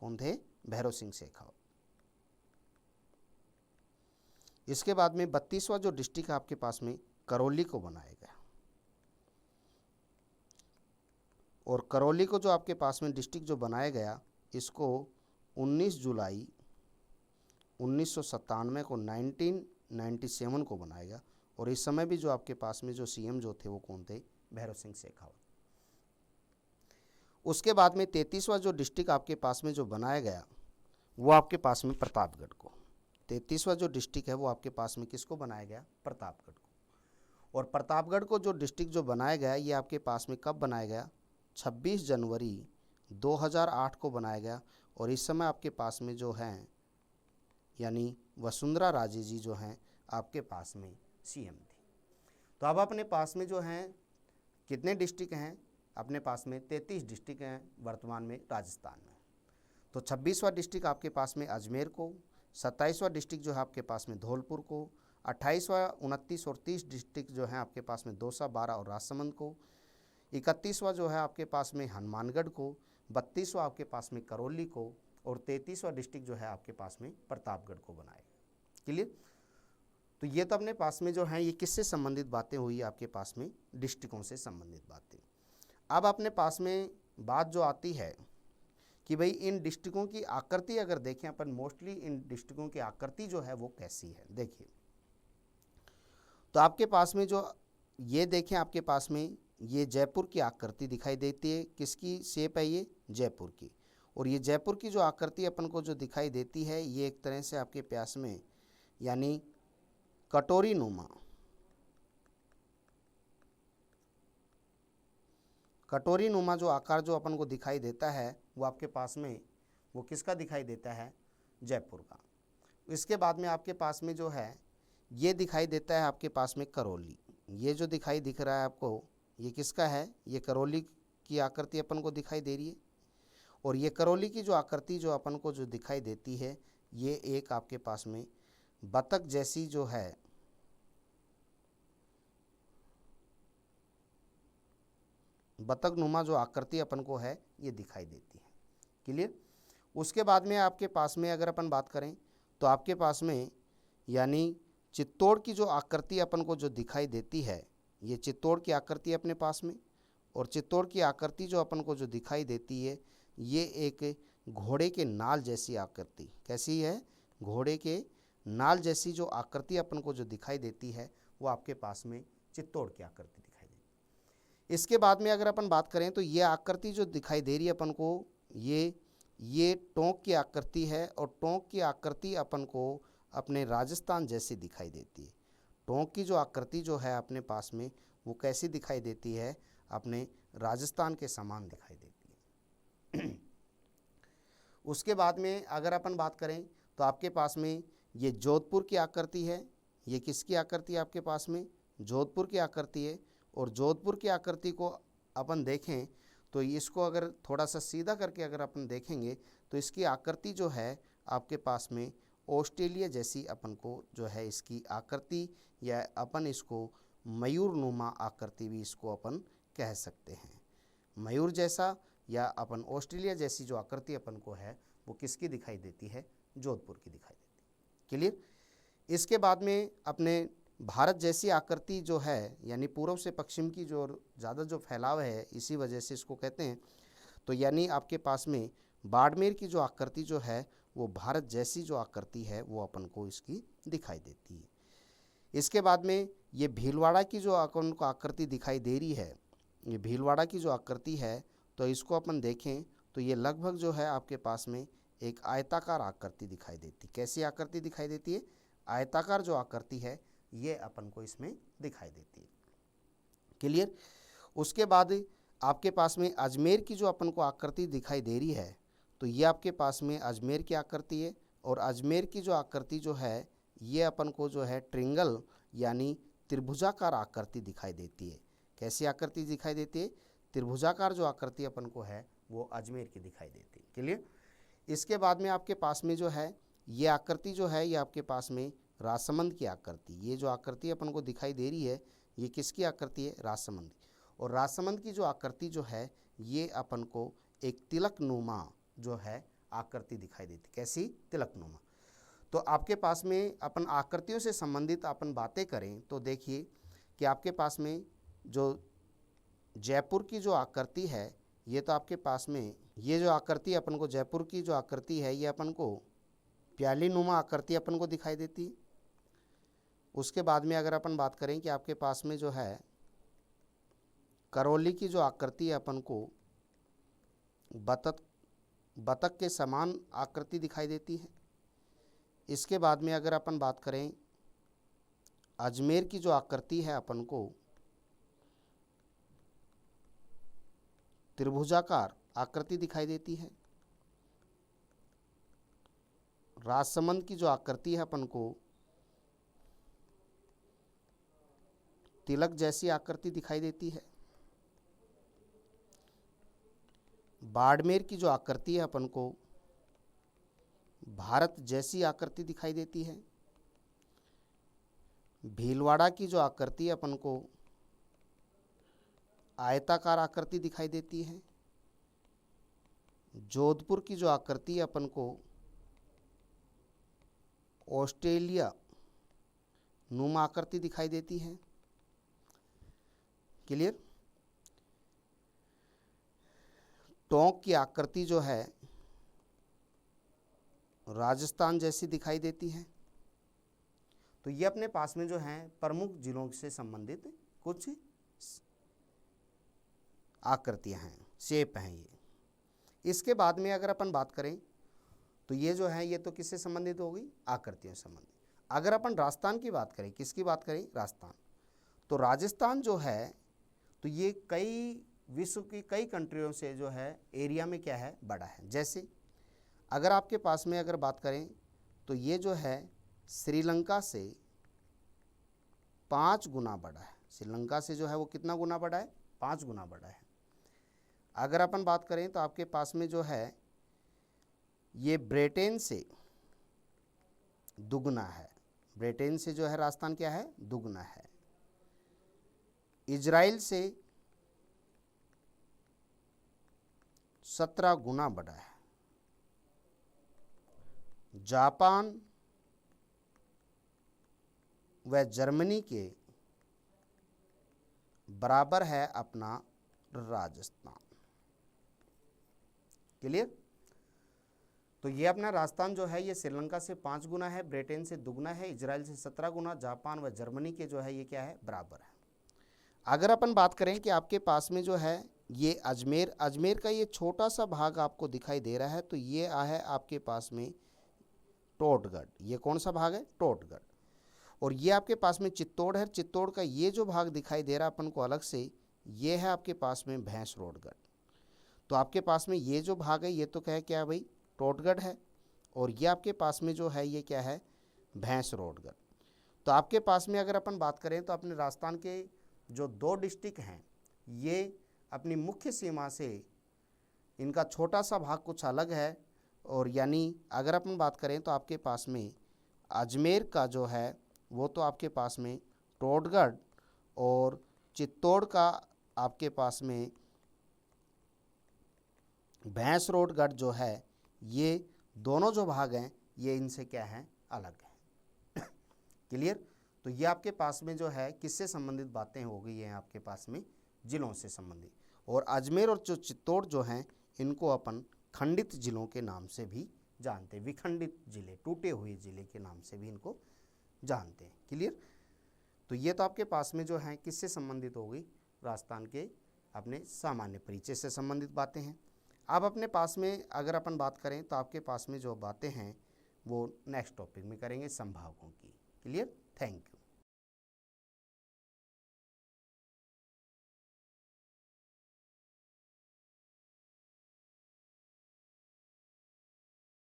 कौन थे? भैरव सिंह शेखावत। इसके बाद में 32वां जो डिस्ट्रिक्ट है आपके पास में करौली को बनाया गया और करौली को जो आपके पास में डिस्ट्रिक्ट जो बनाया गया, इसको 19 जुलाई 1997 को 1997 को बनाया गया। और इस समय भी जो आपके पास में जो सीएम जो थे वो कौन थे? भैरव सिंह शेखावत। उसके बाद में 33वां जो डिस्ट्रिक्ट आपके पास में जो बनाया गया वो आपके पास में प्रतापगढ़ को। 33वां जो डिस्ट्रिक्ट है वो आपके पास में किसको बनाया गया? प्रतापगढ़ को। और प्रतापगढ़ को जो डिस्ट्रिक्ट जो बनाया गया ये आपके पास में कब बनाया गया? 26 जनवरी 2008 को बनाया गया। और इस समय आपके पास में जो हैं यानी वसुंधरा राजे जी जो हैं आपके पास में सीएम थी। तो अब अपने पास में जो हैं कितने डिस्ट्रिक्ट हैं? अपने पास में 33 डिस्ट्रिक्ट हैं वर्तमान में राजस्थान में। तो 26वां डिस्ट्रिक्ट आपके पास में अजमेर को, 27वां डिस्ट्रिक्ट जो है आपके पास में धौलपुर को, 28वां, 29 और 30 डिस्ट्रिक्ट जो हैं आपके पास में दौसा, बारा और राजसमंद को, 31वां जो है आपके पास में हनुमानगढ़ को, 32वां आपके पास में करौली को और 33वां डिस्ट्रिक्ट जो है आपके पास में प्रतापगढ़ को बनाए। क्लियर? तो ये तो अपने पास में जो है ये किससे संबंधित बातें हुई? आपके पास में डिस्ट्रिक्टों से संबंधित बातें। अब अपने पास में बात जो आती है कि भाई इन डिस्ट्रिक्टों की आकृति अगर देखें अपन, मोस्टली इन डिस्ट्रिक्टों की आकृति जो है वो कैसी है? देखिए, तो आपके पास में जो ये देखें आपके पास में ये जयपुर की आकृति दिखाई देती है। किसकी शेप है? ये जयपुर की। और ये जयपुर की जो आकृति अपन को जो दिखाई देती है ये एक तरह से आपके पास में यानी कटोरी नुमा, कटोरी नुमा जो आकार जो अपन को दिखाई देता है वो आपके पास में वो किसका दिखाई देता है? जयपुर का। इसके बाद में आपके पास में जो है ये दिखाई देता है आपके पास में करौली। ये जो दिखाई दिख रहा है आपको ये किसका है? ये करौली की आकृति अपन को दिखाई दे रही है। और ये करौली की जो आकृति जो अपन को जो दिखाई देती है ये एक आपके पास में बतख जैसी जो है बतख नुमा जो आकृति अपन को है ये दिखाई देती है। क्लियर? उसके बाद में आपके पास में अगर अपन बात करें तो आपके पास में यानी चित्तौड़ की जो आकृति अपन को जो दिखाई देती है ये चित्तौड़ की आकृति अपने पास में। और चित्तौड़ की आकृति जो अपन को जो दिखाई देती है ये एक घोड़े के नाल जैसी आकृति। कैसी है? घोड़े के नाल जैसी जो आकृति अपन को जो दिखाई देती है वो आपके पास में चित्तौड़ की आकृति दिखाई देती है। इसके बाद में अगर अपन बात करें तो ये आकृति जो दिखाई दे रही है अपन को ये टोंक की आकृति है। और टोंक की आकृति अपन को अपने राजस्थान जैसी दिखाई देती है। टोंक की जो आकृति जो है अपने पास में वो कैसी दिखाई देती है? अपने राजस्थान के समान दिखाई देती है। उसके बाद में अगर अपन बात करें तो आपके पास में ये जोधपुर की आकृति है, ये किसकी आकृति है आपके पास में? जोधपुर की आकृति है। और जोधपुर की आकृति को अपन देखें तो इसको अगर थोड़ा सा सीधा करके अगर अपन देखेंगे तो इसकी आकृति जो है आपके पास में ऑस्ट्रेलिया जैसी अपन को जो है इसकी आकृति, या अपन इसको मयूरनुमा आकृति भी इसको अपन कह सकते हैं। मयूर जैसा या अपन ऑस्ट्रेलिया जैसी जो आकृति अपन को है वो किसकी दिखाई देती है? जोधपुर की दिखाई देती है। क्लियर? इसके बाद में अपने भारत जैसी आकृति जो है, यानी पूर्व से पश्चिम की जो ज़्यादा जो फैलाव है, इसी वजह से इसको कहते हैं। तो यानी आपके पास में बाड़मेर की जो आकृति जो है वो भारत जैसी जो आकृति है वो अपन को इसकी दिखाई देती है। इसके बाद में ये भीलवाड़ा की जो अपन को आकृति दिखाई दे रही है, ये भीलवाड़ा की जो आकृति है, तो इसको अपन देखें तो ये लगभग जो है आपके पास में एक आयताकार आकृति दिखाई देती। कैसी आकृति दिखाई देती है? आयताकार जो आकृति है ये अपन को इसमें दिखाई देती है। क्लियर? उसके बाद आपके पास में अजमेर की जो अपन को आकृति दिखाई दे रही है, तो ये आपके पास में अजमेर की आकृति है। और अजमेर की जो आकृति जो है ये अपन को जो है ट्रिंगल यानी त्रिभुजाकार आकृति दिखाई देती है। कैसी आकृति दिखाई देती है? त्रिभुजाकार जो आकृति अपन को है वो अजमेर की दिखाई देती है। क्लियर? इसके बाद में आपके पास में जो है ये आकृति जो है ये आपके पास में राजसमंद की आकृति, ये जो आकृति अपन को दिखाई दे रही है ये किसकी आकृति है? राजसमंद। और राजसमंद की जो आकृति जो है ये अपन को एक तिलकनुमा जो है आकृति दिखाई देती। कैसी? तिलकनुमा। तो आपके पास में अपन आकृतियों से संबंधित अपन बातें करें तो देखिए कि आपके पास में जो जयपुर की जो आकृति है ये तो आपके पास में ये जो आकृति अपन को जयपुर की जो आकृति है ये अपन को प्यालीनुमा आकृति अपन को दिखाई देती है। उसके बाद में अगर अपन बात करें कि आपके पास में जो है करौली की जो आकृति है अपन को बतख के समान आकृति दिखाई देती है। इसके बाद में अगर अपन बात करें अजमेर की जो आकृति है अपन को त्रिभुजाकार आकृति दिखाई देती है। राजसमंद की जो आकृति है अपन को तिलक जैसी आकृति दिखाई देती है। बाड़मेर की जो आकृति है अपन को भारत जैसी आकृति दिखाई देती है। भीलवाड़ा की जो आकृति है अपन को आयताकार आकृति दिखाई देती है। जोधपुर की जो आकृति है अपन को ऑस्ट्रेलिया नुमा आकृति दिखाई देती है। क्लियर? टोंक की आकृति जो है राजस्थान जैसी दिखाई देती है। तो ये अपने पास में जो है प्रमुख जिलों से संबंधित कुछ आकृतियां हैं, शेप हैं ये। इसके बाद में अगर अपन बात करें तो ये जो है ये तो किससे संबंधित होगी? आकृतियों से संबंधित। अगर अपन राजस्थान की बात करें, किसकी बात करें? राजस्थान। तो राजस्थान जो है तो ये कई विश्व की कई कंट्रियों से जो है एरिया में क्या है? बड़ा है। जैसे अगर आपके पास में अगर बात करें तो ये जो है श्रीलंका से 5 गुना बड़ा है। श्रीलंका से जो है वो कितना गुना बड़ा है? 5 गुना बड़ा है। अगर अपन बात करें तो आपके पास में जो है ये ब्रिटेन से दुगना है। ब्रिटेन से जो है राजस्थान क्या है? दुगना है। इजराइल से 17 गुना बड़ा है। जापान व जर्मनी के बराबर है अपना राजस्थान। क्लियर? तो ये अपना राजस्थान जो है ये श्रीलंका से 5 गुना है, ब्रिटेन से दुगना है, इजराइल से 17 गुना, जापान व जर्मनी के जो है ये क्या है? बराबर है। अगर अपन बात करें कि आपके पास में जो है ये अजमेर का ये छोटा सा भाग आपको दिखाई दे रहा है, तो ये है आपके पास में टोटगढ़। ये कौन सा भाग है? टोटगढ़। और ये आपके पास में चित्तौड़ है। चित्तौड़ का ये जो भाग दिखाई दे रहा है अपन को अलग से, ये है आपके पास में भैंसरोडगढ़। तो आपके पास में ये जो भाग है ये तो क्या है भाई? टोटगढ़ है। और ये आपके पास में जो है ये क्या है? भैंसरोडगढ़। तो आपके पास में अगर अपन बात करें तो अपने राजस्थान के जो 2 डिस्ट्रिक्ट हैं, ये अपनी मुख्य सीमा से इनका छोटा सा भाग कुछ अलग है। और यानी अगर अपन बात करें तो आपके पास में अजमेर का जो है वो तो आपके पास में टोडगढ़ और चित्तौड़ का आपके पास में भैंसरोडगढ़ जो है, ये दोनों जो भाग हैं ये इनसे क्या हैं, अलग हैं। क्लियर। तो ये आपके पास में जो है किससे संबंधित बातें हो गई हैं, आपके पास में जिलों से संबंधित। और अजमेर और जो चित्तौड़ जो हैं इनको अपन खंडित जिलों के नाम से भी जानते हैं, विखंडित जिले, टूटे हुए जिले के नाम से भी इनको जानते हैं। क्लियर। तो ये तो आपके पास में जो है किससे संबंधित हो गई, राजस्थान के अपने सामान्य परिचय से संबंधित बातें हैं। अब अपने पास में अगर अपन बात करें तो आपके पास में जो बातें हैं वो नेक्स्ट टॉपिक में करेंगे संभागों की। क्लियर। Thank you.